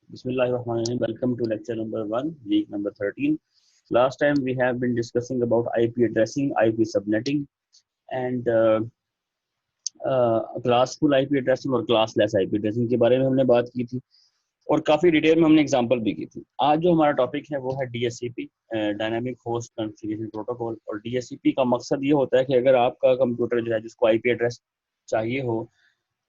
Bismillahirrahmanirrahim. Welcome to lecture number 1, week number 13. Last time we have been discussing about IP addressing, IP subnetting, and classful IP addressing और classless IP addressing के बारे में हमने बात की थी और काफ़ी डिटेल में हमने एग्जांपल भी की थी। आज जो हमारा टॉपिक है वो है DSCP, dynamic host configuration protocol. और डीएससीपी का मकसद ये होता है कि अगर आपका कंप्यूटर जो है जिसको आईपी एड्रेस चाहिए हो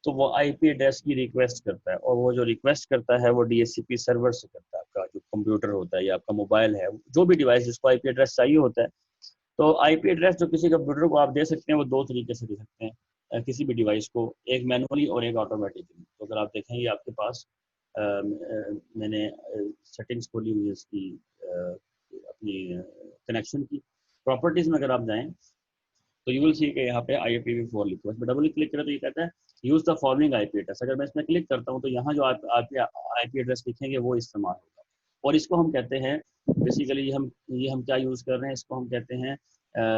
तो वो आईपी एड्रेस की रिक्वेस्ट करता है, और वो जो रिक्वेस्ट करता है वो डीएससीपी सर्वर से करता है। आपका जो कंप्यूटर होता है या आपका मोबाइल है, जो भी डिवाइस जिसको आईपी एड्रेस चाहिए होता है, तो आईपी एड्रेस जो किसी कंप्यूटर को आप दे सकते हैं वो दो तरीके से दे सकते हैं किसी भी डिवाइस को, एक मैनुअली और एक ऑटोमेटिकली। तो अगर आप देखेंगे आपके पास मैंने सेटिंग्स खोली हुई है इसकी अपनी कनेक्शन की प्रॉपर्टीज में। अगर आप जाएं तो यू विल सी कि यहाँ पे IPv4 लिखा है, इसमें डबल क्लिक करें तो ये कहता है use the following IP address. अगर मैं इसमें क्लिक करता हूँ तो यहाँ जो आप आईपी एड्रेस लिखेंगे वो इस्तेमाल होगा, और इसको हम कहते हैं बेसिकली ये हम क्या यूज कर रहे हैं, इसको हम कहते हैं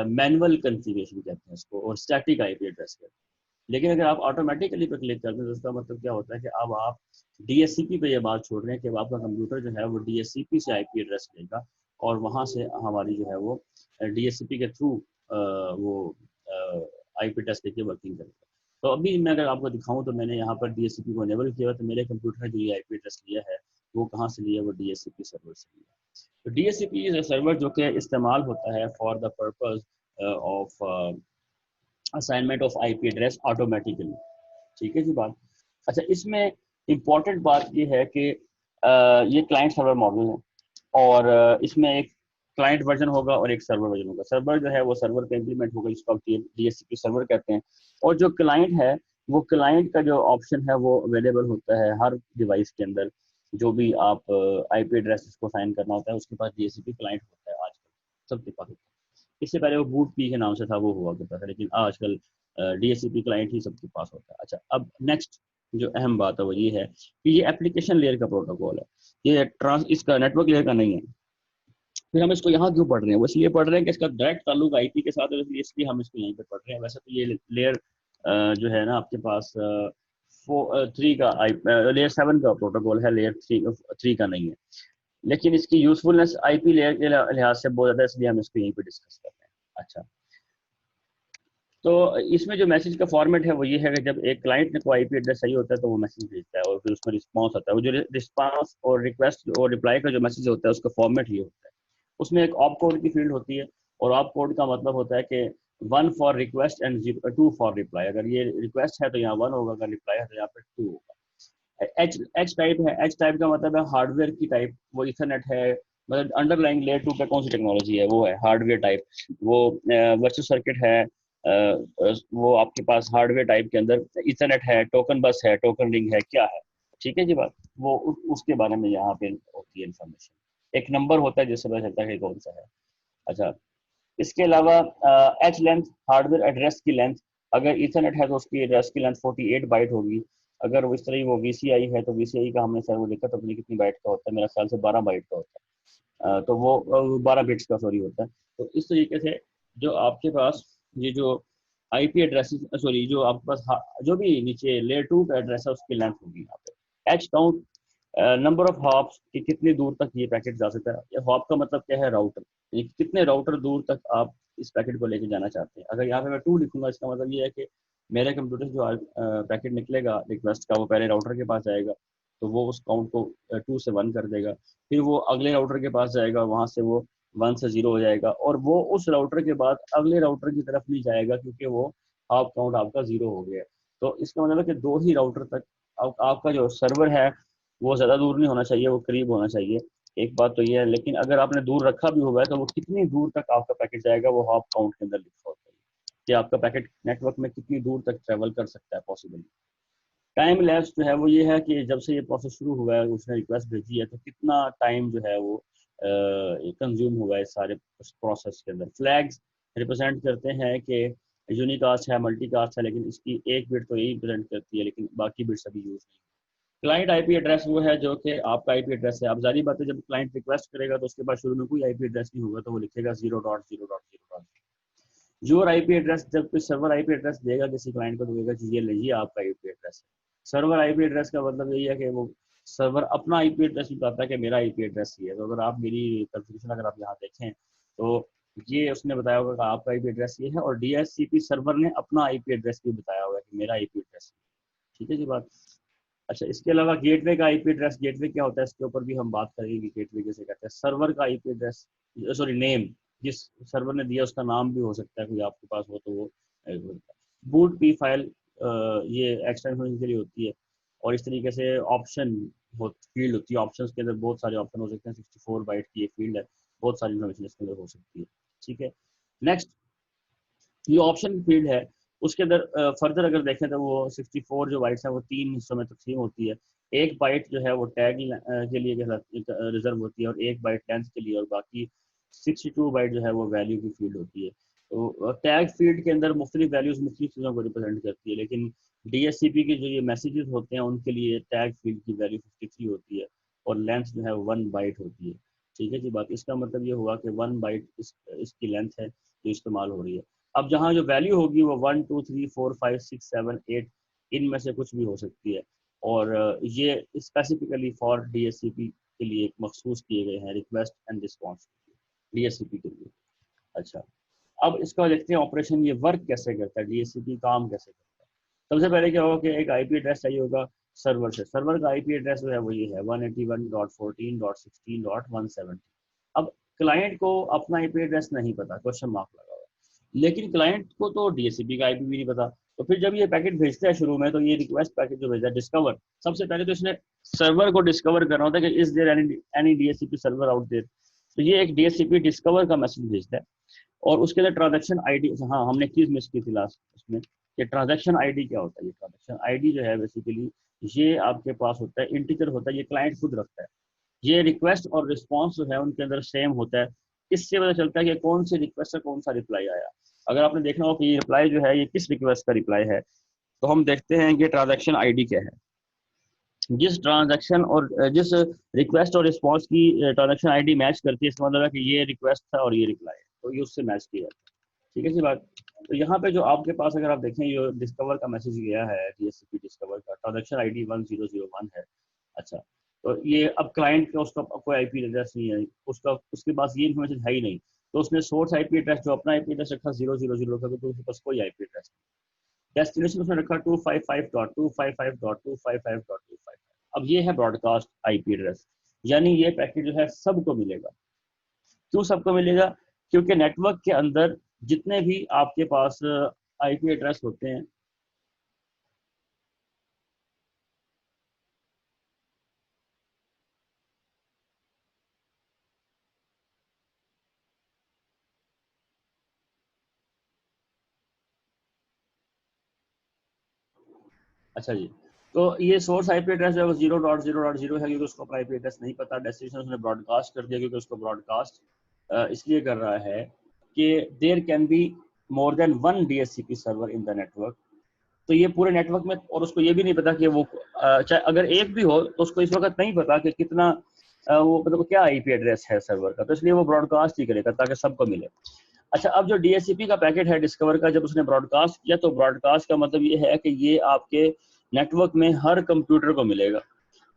मैनुअल कॉन्फ़िगरेशन कहते हैं इसको, और स्टैटिक आईपी एड्रेस कहते हैं। लेकिन अगर आप ऑटोमेटिकली पे क्लिक करते हैं तो उसका मतलब क्या होता है कि अब आप डीएससीपी पे ये बात छोड़ रहे हैं कि अब आपका कंप्यूटर जो है वो डीएससीपी से आईपी एड्रेस लेगा और वहाँ से हमारी जो है वो डीएससीपी के थ्रू वो आईपी एड्रेस लेके वर्किंग करेगा। तो अभी मैं अगर आपको दिखाऊं तो मैंने यहाँ पर डीएससीपी को इनेबल किया, तो मेरे कंप्यूटर ने जो ये आईपी एड्रेस लिया है वो कहाँ से लिया, वो डीएससीपी सर्वर से लिया। तो डीएससीपी इज अ सर्वर जो कि इस्तेमाल होता है for the purpose of assignment of IP address automatically. ठीक है जी बात। अच्छा, इसमें इम्पॉर्टेंट बात ये है कि ये क्लाइंट सर्वर मॉडल है, और इसमें एक क्लाइंट वर्जन होगा और एक सर्वर वर्जन होगा। सर्वर जो है वो सर्वर पे इंप्लीमेंट होगा जिसको आप डीएससीपी सर्वर कहते हैं, और जो क्लाइंट है वो क्लाइंट का जो ऑप्शन है वो अवेलेबल होता है हर डिवाइस के अंदर। जो भी आप आईपी एड्रेस इसको साइन करना होता है उसके पास डीएससीपी क्लाइंट होता है आजकल सबके पास। इससे पहले वो बूट पी के नाम से था, वो हुआ करता था, लेकिन आजकल डीएससीपी क्लाइंट ही सबके पास होता है। अच्छा, अब नेक्स्ट जो अहम बात है वो ये है कि ये एप्लीकेशन लेयर का प्रोटोकॉल है, ये इसका नेटवर्क लेयर का नहीं है। फिर हम इसको यहाँ क्यों पढ़ रहे हैं, वो इसलिए पढ़ रहे हैं कि इसका डायरेक्ट ताल्लुक आईपी के साथ है, इसलिए हम इसको यहीं पे पढ़ रहे हैं। वैसे तो ये लेयर जो है ना आपके पास 3 का लेयर 7 का प्रोटोकॉल है, लेयर 3 का नहीं है। लेकिन इसकी यूजफुलनेस आईपी लेयर के लिहाज से बहुत ज़्यादा, इसलिए हम इसको यहीं पे डिस्कस कर रहे हैं। अच्छा, तो इसमें जो मैसेज का फॉर्मेट है वो ये है कि जब एक क्लाइंट को आईपी एड्रेस चाहिए होता है तो वो मैसेज भेजता है और फिर उसमें रिस्पांस आता है। वो जो रिस्पांस और रिक्वेस्ट और रिप्लाई का जो मैसेज होता है उसका फॉर्मेट ये होता है। उसमें एक ऑप कोड की फील्ड होती है, और ऑप कोड का मतलब होता है कि 1 for request and 2 for reply. अगर ये रिक्वेस्ट है तो यहाँ 1 होगा, अगर रिप्लाई है तो यहाँ पर 2 होगा। एच टाइप है, एच टाइप का मतलब है हार्डवेयर की टाइप, वो इथरनेट है, मतलब अंडरलाइंग लेयर 2 पे कौन सी टेक्नोलॉजी है वो है हार्डवेयर टाइप। वो वर्चुअल सर्किट है, वो आपके पास हार्डवेयर टाइप के अंदर इथरनेट है, टोकन बस है, टोकन रिंग है, क्या है। ठीक है जी बात। वो उसके बारे में यहाँ पे होती है इन्फॉर्मेशन। एक नंबर होता है जिससे पता चलता है कि कौन सा है। अच्छा, इसके अलावा एच लेंथ, हार्डवेयर एड्रेस की लेंथ। अगर इथरनेट है तो उसकी एड्रेस की लेंथ 48 बाइट होगी। अगर वो इस तरह वो वीसीआई है तो वीसीआई का हमने सर वो देखा तो अपनी कितनी बाइट का होता है, मेरा ख्याल से 12 बाइट का होता है। तो वो 12 बिट्स का सॉरी होता है। तो इस तरीके से जो आपके पास ये जो आईपी एड्रेस सॉरी जो आपके पास जो भी नीचे लेयर 2 का एड्रेस है उसकी लेंथ होगी यहाँ पे। H count, number of hops कि कितनी दूर तक ये पैकेट जा सकता है। ये हॉप का मतलब क्या है, राउटर, यानी कितने राउटर दूर तक आप इस पैकेट को लेके जाना चाहते हैं। अगर यहाँ पे मैं 2 लिखूंगा इसका मतलब ये है कि मेरे कंप्यूटर से जो पैकेट निकलेगा रिक्वेस्ट का वो पहले राउटर के पास जाएगा, तो वो उस काउंट को 2 से 1 कर देगा। फिर वो अगले राउटर के पास जाएगा, वहां से वो 1 से 0 हो जाएगा, और वो उस राउटर के बाद अगले राउटर की तरफ नहीं जाएगा क्योंकि वो हाफ काउंट आपका 0 हो गया। तो इसका मतलब है कि 2 ही राउटर तक आपका जो सर्वर है वो ज़्यादा दूर नहीं होना चाहिए, वो करीब होना चाहिए। एक बात तो ये है, लेकिन अगर आपने दूर रखा भी हुआ है तो वो कितनी दूर तक आपका पैकेट जाएगा वो हाफ काउंट के अंदर लिखा होता है कि आपका पैकेट नेटवर्क में कितनी दूर तक ट्रेवल कर सकता है पॉसिबली। टाइम लैप्स जो है वो ये है कि जब से ये प्रोसेस शुरू हुआ है, उसने रिक्वेस्ट भेजी है, तो कितना टाइम जो है वो कंज्यूम हुआ है सारे प्रोसेस के अंदर। फ्लैग्स रिप्रेजेंट करते हैं कि यूनिकास्ट है, मल्टीकास्ट है, लेकिन इसकी एक बिट तो यही रिप्रेजेंट करती है, लेकिन बाकी बिट्स अभी यूज नहीं। क्लाइंट आईपी एड्रेस वो है जो कि आपका आईपी एड्रेस है। अब जारी बात है जब क्लाइंट रिक्वेस्ट करेगा तो उसके पास शुरू में कोई आईपी एड्रेस नहीं होगा, तो वो लिखेगा 0.0.0. योर आईपी एड्रेस, जब कोई सर्वर आईपी एड्रेस देगा किसी क्लाइंट को तो देगा कि ये लीजिए आपका आईपी एड्रेस है। सर्वर आईपी एड्रेस का मतलब यही है कि वो सर्वर अपना आईपी एड्रेस बताता है कि मेरा आईपी एड्रेस ये है। तो अगर आप मेरी कॉन्फ़िगरेशन अगर आप यहाँ देखें तो ये उसने बताया होगा कि आपका आईपी एड्रेस ये है, और डीएचसीपी सर्वर ने अपना आईपी एड्रेस भी बताया होगा कि मेरा आईपी एड्रेस। ठीक है जी बात। अच्छा, इसके अलावा गेटवे का आईपी एड्रेस, गेटवे क्या होता है इसके ऊपर भी हम बात करेंगे कि गेटवे कैसे कहते हैं। सर्वर का आईपी एड्रेस, सॉरी नेम, जिस सर्वर ने दिया उसका नाम भी हो सकता है, कोई आपके पास हो तो वो। बूट पी फाइल, ये एक्सटेंशन के लिए होती है। और इस तरीके से ऑप्शन फील्ड होती है, ऑप्शंस के अंदर बहुत सारे ऑप्शन हो सकते हैं। 64 बाइट की ये फील्ड है, बहुत सारी इन्फॉर्मेशन इसके अंदर हो सकती है। ठीक है, नेक्स्ट ये ऑप्शन फील्ड है, उसके अंदर फर्दर अगर देखें तो वो 64 जो बाइट्स हैं वो 3 हिस्सों में तकसीम होती है। एक बाइट जो है वो टैग के लिए रिजर्व होती है, और एक बाइट लेंथ के लिए, और बाकी 62 बाइट जो है वो वैल्यू की फील्ड होती है। तो टैग फील्ड के अंदर मुख्तलिफ वैल्यूज मुख्तलिफ चीज़ों को रिप्रेजेंट करती है, लेकिन डीएससीपी के जो ये मैसेजेस होते हैं उनके लिए टैग फील्ड की वैल्यू 53 होती है, और लेंथ जो है 1 बाइट होती है। ठीक है जी बात। इसका मतलब ये हुआ कि 1 बाइट इसकी लेंथ है जो इस्तेमाल हो रही है। अब जहाँ जो वैल्यू होगी वो 1 2 3 4 5 6 7 8 इनमें से कुछ भी हो सकती है, और ये स्पेसिफिकली फॉर डीएससीपी के लिए मखसूस किए गए हैं, रिक्वेस्ट एंड रिस्पॉन्स डीएससीपी के लिए। अच्छा, अब इसका देखते हैं ऑपरेशन ये वर्क कैसे करता है, डीएससीपी काम कैसे करता है। सबसे पहले क्या होगा कि एक आईपी एड्रेस चाहिए होगा सर्वर से। सर्वर का आईपी एड्रेस जो है वो ये है 181.14.16.170। अब क्लाइंट को अपना आईपी एड्रेस नहीं पता, क्वेश्चन मार्क लगा हुआ है, लेकिन क्लाइंट को तो डीएससीपी का आईपी भी नहीं पता। तो फिर जब ये पैकेट भेजता है शुरू में, तो ये रिक्वेस्ट पैकेट जो भेजा है डिस्कवर, सबसे पहले तो इसने सर्वर को डिस्कवर करना होता है कि is there any DSCP server out there. तो ये एक डीएससीपी डिस्कवर का मैसेज भेजता है, और उसके अंदर ट्रांजैक्शन आईडी, हाँ हमने चीज मिस की थी लास्ट उसमें, कि ट्रांजैक्शन आईडी क्या होता है। ये ट्रांजैक्शन आईडी जो है बेसिकली ये आपके पास होता है, इंटीजर होता है, ये क्लाइंट खुद रखता है। ये रिक्वेस्ट और रिस्पॉन्स जो है उनके अंदर सेम होता है। इससे पता चलता है कि कौन सी रिक्वेस्ट से कौन सा रिप्लाई आया। अगर आपने देखना हो कि ये रिप्लाई जो है ये किस रिक्वेस्ट का रिप्लाई है, तो हम देखते हैं कि ट्रांजैक्शन आईडी क्या है। जिस ट्रांजैक्शन और जिस रिक्वेस्ट और रिस्पॉन्स की ट्रांजैक्शन आईडी मैच करती है, इसका मतलब है कि ये रिक्वेस्ट था और ये रिप्लाई है, तो ये उससे मैच किया जाता है। ठीक है जी बात। तो यहाँ पे जो आपके पास अगर आप देखें ये डिस्कवर का मैसेज गया है, डीएससीपी डिस्कवर का ट्रांजैक्शन आईडी 1001 है। अच्छा, तो ये अब क्लाइंट का उसका कोई आईपी एड्रेस नहीं है, उसका उसके पास ये इन्फॉर्मेशन है ही नहीं, तो उसने सोर्स आईपी एड्रेस जो अपना आईपी एड्रेस रखा 000 का, तो उसके पास कोई आईपी एड्रेस नहीं। डेस्टिनेशन उसने रखा 255.255.255.255। अब ये है ब्रॉडकास्ट आईपी एड्रेस, यानी ये पैकेट जो है सबको मिलेगा। क्यों सबको मिलेगा? क्योंकि नेटवर्क के अंदर जितने भी आपके पास आईपी एड्रेस होते हैं, अच्छा जी, तो ये सोर्स आईपी एड्रेस जो है वो 0.0.0 है, क्योंकि उसको अपना आईपी एड्रेस नहीं पता। डेस्टिनेशन उसने ब्रॉडकास्ट कर दिया, क्योंकि उसको ब्रॉडकास्ट इसलिए कर रहा है कि there can be more than one DSCP server in the network. तो ये पूरे नेटवर्क में, और उसको ये भी नहीं पता कि वो चाहे अगर एक भी हो तो उसको इस वक्त नहीं पता कि कितना वो मतलब क्या आईपी एड्रेस है सर्वर का, तो इसलिए वो ब्रॉडकास्ट ही करेगा ताकि सबको मिले। अच्छा, अब जो डीएससीपी का पैकेट है डिस्कवर का, जब उसने ब्रॉडकास्ट किया, तो ब्रॉडकास्ट का मतलब ये है कि ये आपके नेटवर्क में हर कंप्यूटर को मिलेगा।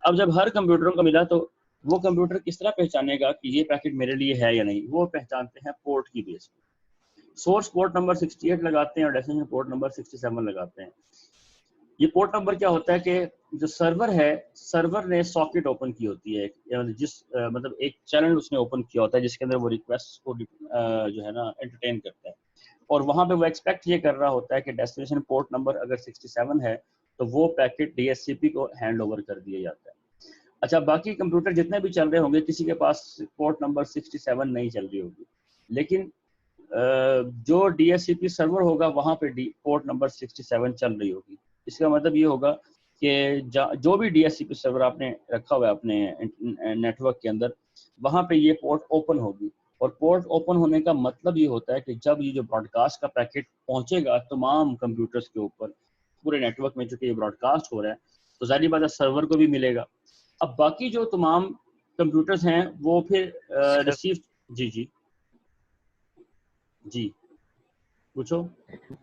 अब जब हर कंप्यूटर को मिला, तो वो कंप्यूटर किस तरह पहचानेगा कि ये पैकेट मेरे लिए है या नहीं? वो पहचानते हैं पोर्ट की बेस पे। सोर्स पोर्ट नंबर 68 लगाते हैं और डेस्टिनेशन पोर्ट नंबर 67 लगाते हैं। ये पोर्ट नंबर क्या होता है कि जो सर्वर है, सर्वर ने सॉकेट ओपन की होती है, जिस मतलब एक चैनल उसने ओपन किया होता है जिसके अंदर वो रिक्वेस्ट को जो है ना एंटरटेन करता है, और वहां पे वो एक्सपेक्ट ये कर रहा होता है कि डेस्टिनेशन पोर्ट नंबर अगर 67 है तो वो पैकेट डीएससीपी को हैंड ओवर कर दिया जाता है। अच्छा, बाकी कंप्यूटर जितने भी चल रहे होंगे, किसी के पास पोर्ट नंबर 67 नहीं चल रही होगी, लेकिन जो डीएससीपी सर्वर होगा वहां पे पोर्ट नंबर 67 चल रही होगी। इसका मतलब ये होगा कि जो भी डीएससीपी सर्वर आपने रखा हुआ है अपने नेटवर्क के अंदर, वहां पे ये पोर्ट ओपन होगी। और पोर्ट ओपन होने का मतलब ये होता है कि जब ये जो ब्रॉडकास्ट का पैकेट पहुंचेगा तमाम कंप्यूटर्स के ऊपर पूरे नेटवर्क में, चूंकि ये ब्रॉडकास्ट हो रहा है, तो जाहिर बात है सर्वर को भी मिलेगा। अब बाकी जो तमाम कंप्यूटर्स हैं वो फिर सर रिसीव। जी जी जी, पूछो।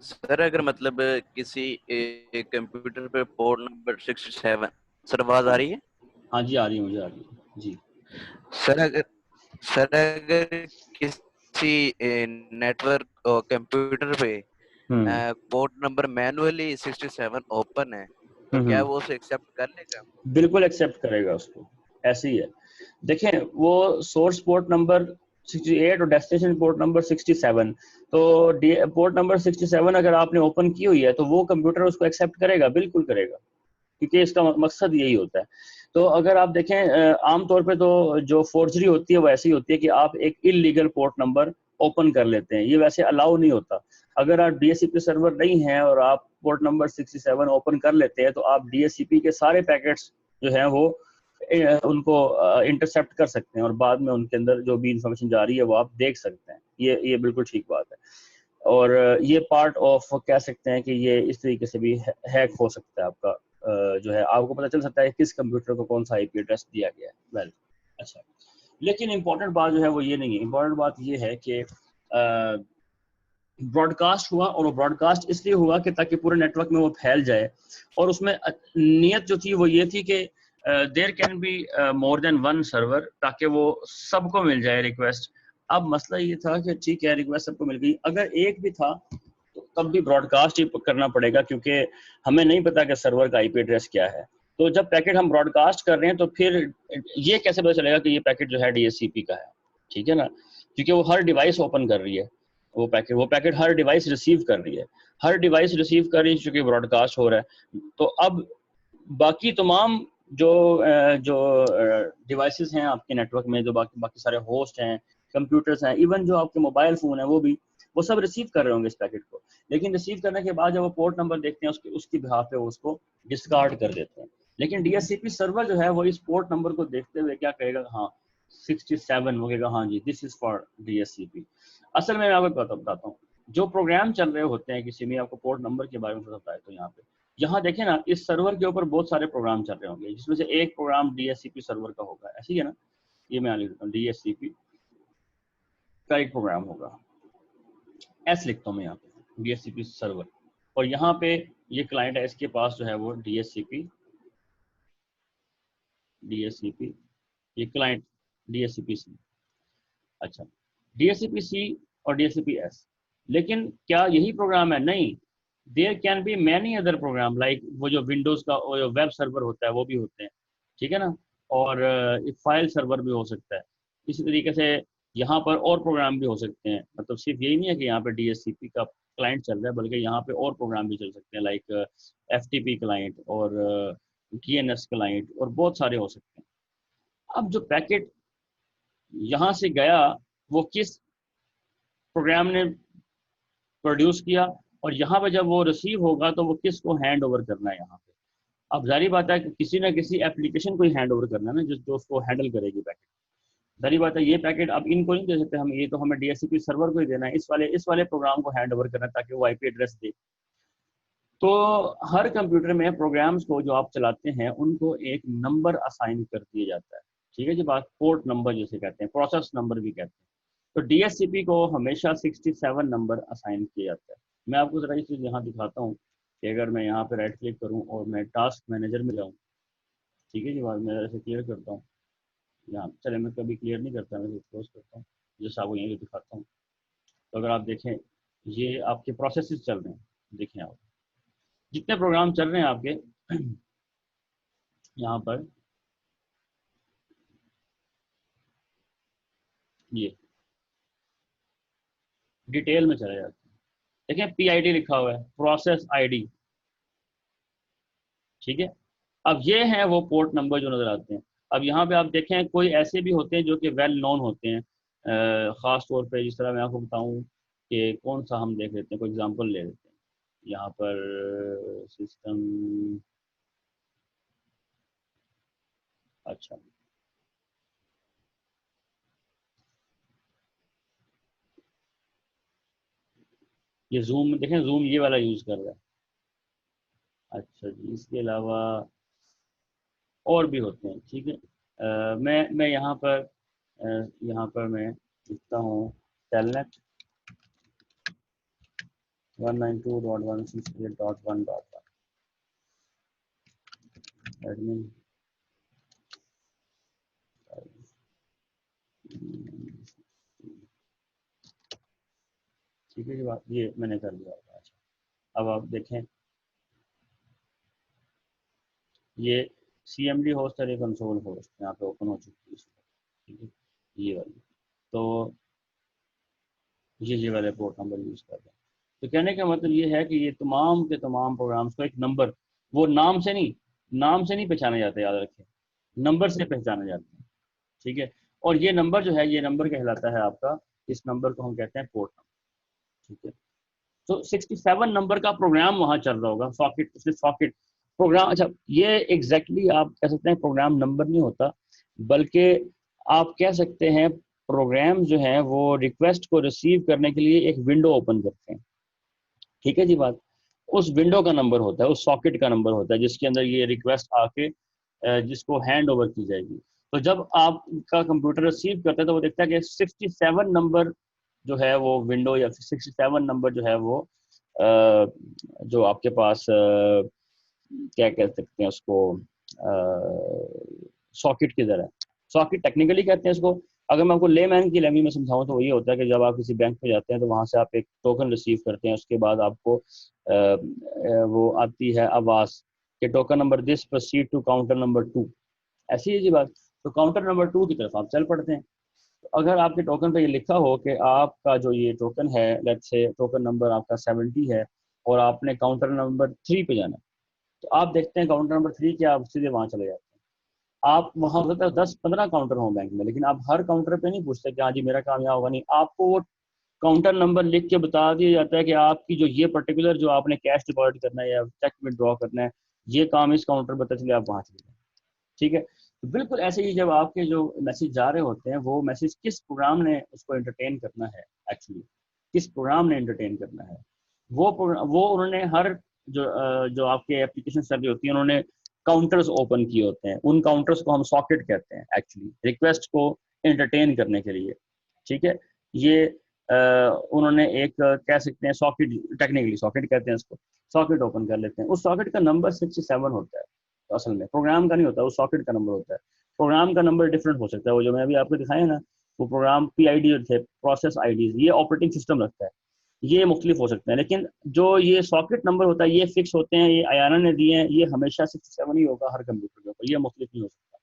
सर अगर मतलब किसी कंप्यूटर पे पोर्ट नंबर 67, सर आवाज आ हाँ रही है? हाँ जी, आ रही है, मुझे आ रही है जी। सर अगर सर अगर किसी नेटवर्क और कंप्यूटर पे हम्म पोर्ट नंबर मैनुअली 67 ओपन है, तो क्या हम्म। वो उसे एक्सेप्ट कर लेगा? बिल्कुल एक्सेप्ट करेगा उसको, ऐसे ही है। देखें, वो सोर्स पोर्ट नंबर 68 और डेस्टिनेशन पोर्ट नंबर 67, तो पोर्ट नंबर 67 अगर आपने ओपन की हुई है तो वो कंप्यूटर उसको एक्सेप्ट करेगा, बिल्कुल करेगा, क्योंकि इसका मकसद यही होता है। तो अगर आप देखें, आमतौर पे तो जो फोर्जरी होती है वो ऐसी होती है कि आप एक इलीगल पोर्ट नंबर ओपन कर लेते हैं, ये वैसे अलाउ नहीं होता। अगर आप डीएससीपी सर्वर नहीं है और आप पोर्ट नंबर 67 ओपन कर लेते हैं, तो आप डीएससीपी के सारे पैकेट्स जो हैं वो उनको इंटरसेप्ट कर सकते हैं, और बाद में उनके अंदर जो भी इंफॉर्मेशन जा रही है वो आप देख सकते हैं। ये बिल्कुल ठीक बात है। और ये पार्ट ऑफ कह सकते हैं कि ये इस तरीके से भी हैक हो सकता है आपका, जो है आपको पता चल सकता है किस कंप्यूटर को कौन सा आईपी एड्रेस दिया गया है। वेल, अच्छा, लेकिन इंपॉर्टेंट बात जो है वो ये नहीं है। इंपॉर्टेंट बात ये है कि ब्रॉडकास्ट हुआ, और वो ब्रॉडकास्ट इसलिए हुआ कि ताकि पूरे नेटवर्क में वो फैल जाए, और उसमें नीयत जो थी वो ये थी कि there can be more than one server, ताकि वो सबको मिल जाए रिक्वेस्ट। अब मसला ये था कि ठीक है, रिक्वेस्ट सबको मिल गई, अगर एक भी था तो तब भी ब्रॉडकास्ट ही करना पड़ेगा, क्योंकि हमें नहीं पता कि सर्वर का आईपी एड्रेस क्या है। तो जब पैकेट हम ब्रॉडकास्ट कर रहे हैं तो फिर ये कैसे पता चलेगा कि ये पैकेट जो है डीएससीपी का है? ठीक है ना, क्योंकि वो हर डिवाइस ओपन कर रही है, वो पैकेट हर डिवाइस रिसीव कर रही है, हर डिवाइस रिसीव कर रही है, चूंकि ब्रॉडकास्ट हो रहा है। तो अब बाकी तमाम जो डिवाइसेस हैं आपके नेटवर्क में, जो बाकी बाकी सारे होस्ट हैं, कंप्यूटर्स हैं, इवन जो आपके मोबाइल फ़ोन है, वो सब रिसीव कर रहे होंगे इस पैकेट को। लेकिन रिसीव करने के बाद जब वो पोर्ट नंबर देखते हैं उसकी बिहाफ पे वो उसको डिस्कार्ड कर देते हैं। लेकिन डीएचसीपी सर्वर जो है वो इस पोर्ट नंबर को देखते हुए क्या कहेगा, हाँ 67, वो कहेगा हाँ जी दिस इज फॉर डीएचसीपी। असल में मैं आपको बताता हूँ, जो प्रोग्राम चल रहे होते हैं किसी में, आपको पोर्ट नंबर के बारे में पता है तो यहाँ देखें ना, इस सर्वर के ऊपर बहुत सारे प्रोग्राम चल रहे होंगे, जिसमें से एक प्रोग्राम डीएचसीपी सर्वर का होगा, ऐसे ही है ना। ये मैं लिख देता हूँ, डीएचसीपी का एक प्रोग्राम होगा, एस लिखता हूँ मैं यहाँ पे, डीएचसीपी सर्वर। और यहाँ पे ये क्लाइंट है, इसके पास जो है वो डीएचसीपी, ये क्लाइंट डीएचसीपी सी। अच्छा, डीएचसीपी सी और डीएचसीपी एस। लेकिन क्या यही प्रोग्राम है? नहीं, there can be many other program, like वो जो विंडोज का वो जो वेब सर्वर होता है वो भी होते हैं, ठीक है ना। और एक फाइल सर्वर भी हो सकता है। इसी तरीके से यहाँ पर और प्रोग्राम भी हो सकते हैं। मतलब सिर्फ यही नहीं है कि यहाँ पे डीएचसीपी का क्लाइंट चल रहा है, बल्कि यहाँ पे और प्रोग्राम भी चल सकते हैं, लाइक एफटीपी क्लाइंट और डीएनएस क्लाइंट, और बहुत सारे हो सकते हैं। अब जो पैकेट यहाँ से गया, वो किस प्रोग्राम ने प्रोड्यूस किया, और यहाँ पे जब वो रिसीव होगा तो वो किसको हैंड ओवर करना है यहाँ पे? अब जारी बात है कि किसी ना किसी एप्लीकेशन को ही हैंड ओवर करना है ना, जो उसको हैंडल करेगी पैकेट। जारी बात है, ये पैकेट अब इनको नहीं दे सकते हम, ये तो हमें डीएचसीपी सर्वर को ही देना है, इस वाले प्रोग्राम को हैंड ओवर करना है, ताकि वो आईपी एड्रेस दे। तो हर कंप्यूटर में प्रोग्राम्स को जो आप चलाते हैं उनको एक नंबर असाइन कर दिया जाता है। ठीक है जी बात, पोर्ट नंबर जिसे कहते हैं, प्रोसेस नंबर भी कहते हैं। तो डीएचसीपी को हमेशा 67 नंबर असाइन किया जाता है। मैं आपको जरा ये चीज़ यहाँ दिखाता हूँ कि अगर मैं यहाँ पे राइट क्लिक करूँ और मैं टास्क मैनेजर में जाऊँ, ठीक है जी बात, मैं ऐसे क्लियर करता हूँ यहाँ, चले मैं कभी क्लियर नहीं करता, मैं क्लोज करता हूँ, जैसा आपको यहीं दिखाता हूँ। तो अगर आप देखें, ये आपके प्रोसेसेस चल रहे हैं, देखें आप जितने प्रोग्राम चल रहे हैं आपके यहाँ पर, ये डिटेल में चले जाते हैं। देखें पीआईडी लिखा हुआ है, प्रोसेस आईडी, ठीक है। अब ये हैं वो पोर्ट नंबर जो नजर आते हैं। अब यहाँ पे आप देखें, कोई ऐसे भी होते हैं जो कि वेल नोन होते हैं, ख़ास तौर पे जिस तरह मैं आपको बताऊं कि कौन सा हम देख लेते हैं, कोई एग्जांपल ले लेते हैं यहाँ पर, सिस्टम, अच्छा, ये जूम देखें, जूम ये वाला यूज़ कर रहा है। अच्छा जी, इसके अलावा और भी होते हैं, ठीक है। मैं यहाँ पर मैं लिखता हूँ टेलनेट 192.168.1.1 एडमिन ठीक है जी बात, ये मैंने कर दिया होगा। अच्छा अब आप देखें, ये CMD होस्ट और ये कंसोल होस्ट यहाँ पे ओपन हो चुकी है इस वक्त, ठीक है, ये वाली। तो ये वाले पोर्ट नंबर यूज़ कर रहे हैं। तो कहने का मतलब ये है कि ये तमाम के तमाम प्रोग्राम्स को एक नंबर, वो नाम से नहीं पहचाने जाते, याद रखें, नंबर से पहचाने जाते हैं, ठीक है। और ये नंबर जो है, ये नंबर कहलाता है आपका, इस नंबर को हम कहते हैं पोर्ट नंबर, ठीक है। तो 67 नंबर का प्रोग्राम वहाँ चल रहा होगा, सॉकेट, उसने सॉकेट प्रोग्राम, अच्छा ये एग्जैक्टली आप कह सकते हैं प्रोग्राम नंबर नहीं होता, बल्कि आप कह सकते हैं प्रोग्राम जो है वो रिक्वेस्ट को रिसीव करने के लिए एक विंडो ओपन करते हैं, ठीक है जी बात। उस विंडो का नंबर होता है, उस सॉकेट का नंबर होता है जिसके अंदर ये रिक्वेस्ट आके जिसको हैंड ओवर की जाएगी। तो जब आपका कंप्यूटर रिसीव करता है तो वो देखता है कि 67 नंबर जो है वो विंडो, या 67 नंबर जो है वो जो आपके पास क्या कह सकते हैं उसको, सॉकेट की तरह, सॉकेट टेक्निकली कहते हैं इसको। अगर मैं आपको लेमैन की लैंग्वेज में समझाऊं तो वो ये होता है कि जब आप किसी बैंक में जाते हैं तो वहां से आप एक टोकन रिसीव करते हैं, उसके बाद आपको वो आती है आवाज़ कि token number this proceed to counter number 2, ऐसी है जी बात। तो काउंटर नंबर 2 की तरफ आप चल पड़ते हैं। तो अगर आपके टोकन पे ये लिखा हो कि आपका जो ये टोकन है, लेट्स से टोकन नंबर आपका 70 है और आपने काउंटर नंबर 3 पे जाना है, तो आप देखते हैं काउंटर नंबर 3 के आप सीधे वहां चले जाते हैं। आप वहां हो सकता है 10-15 काउंटर हो बैंक में, लेकिन आप हर काउंटर पे नहीं पूछते कि हाँ जी मेरा काम यहाँ होगा, नहीं, आपको वो काउंटर नंबर लिख के बता दिया जाता है कि आपकी जो ये पर्टिकुलर जो आपने कैश डिपॉजिट करना है या चेक विड्रॉ करना है, ये काम इस काउंटर पर, पता चले आप वहां चले जाए, ठीक है। तो बिल्कुल ऐसे ही जब आपके जो मैसेज जा रहे होते हैं, वो मैसेज किस प्रोग्राम ने उसको एंटरटेन करना है, एक्चुअली किस प्रोग्राम ने एंटरटेन करना है, वो उन्होंने हर जो आपके एप्लीकेशन सर्वर होती है, उन्होंने काउंटर्स ओपन किए होते हैं, उन काउंटर्स को हम सॉकेट कहते हैं एक्चुअली, रिक्वेस्ट को एंटरटेन करने के लिए, ठीक है। ये उन्होंने एक कह सकते हैं सॉकेट, टेक्निकली सॉकेट कहते हैं इसको, सॉकेट ओपन कर लेते हैं। उस सॉकेट का नंबर 67 होता है, तो असल में प्रोग्राम का नहीं होता, वो सॉकेट का नंबर होता है। प्रोग्राम का नंबर डिफरेंट हो सकता है, वो जो मैं अभी आपको दिखाया ना, वो प्रोग्राम PID जो थे, प्रोसेस आईडीज, ये ऑपरेटिंग सिस्टम रखता है, ये मुख्तलिफ हो सकते हैं, लेकिन जो ये सॉकेट नंबर होता है ये फिक्स होते हैं, ये आयाना ने दिए हैं, ये हमेशा 67 ही होगा हर कंप्यूटर के ऊपर, ये मुख्तलिफ नहीं हो सकता,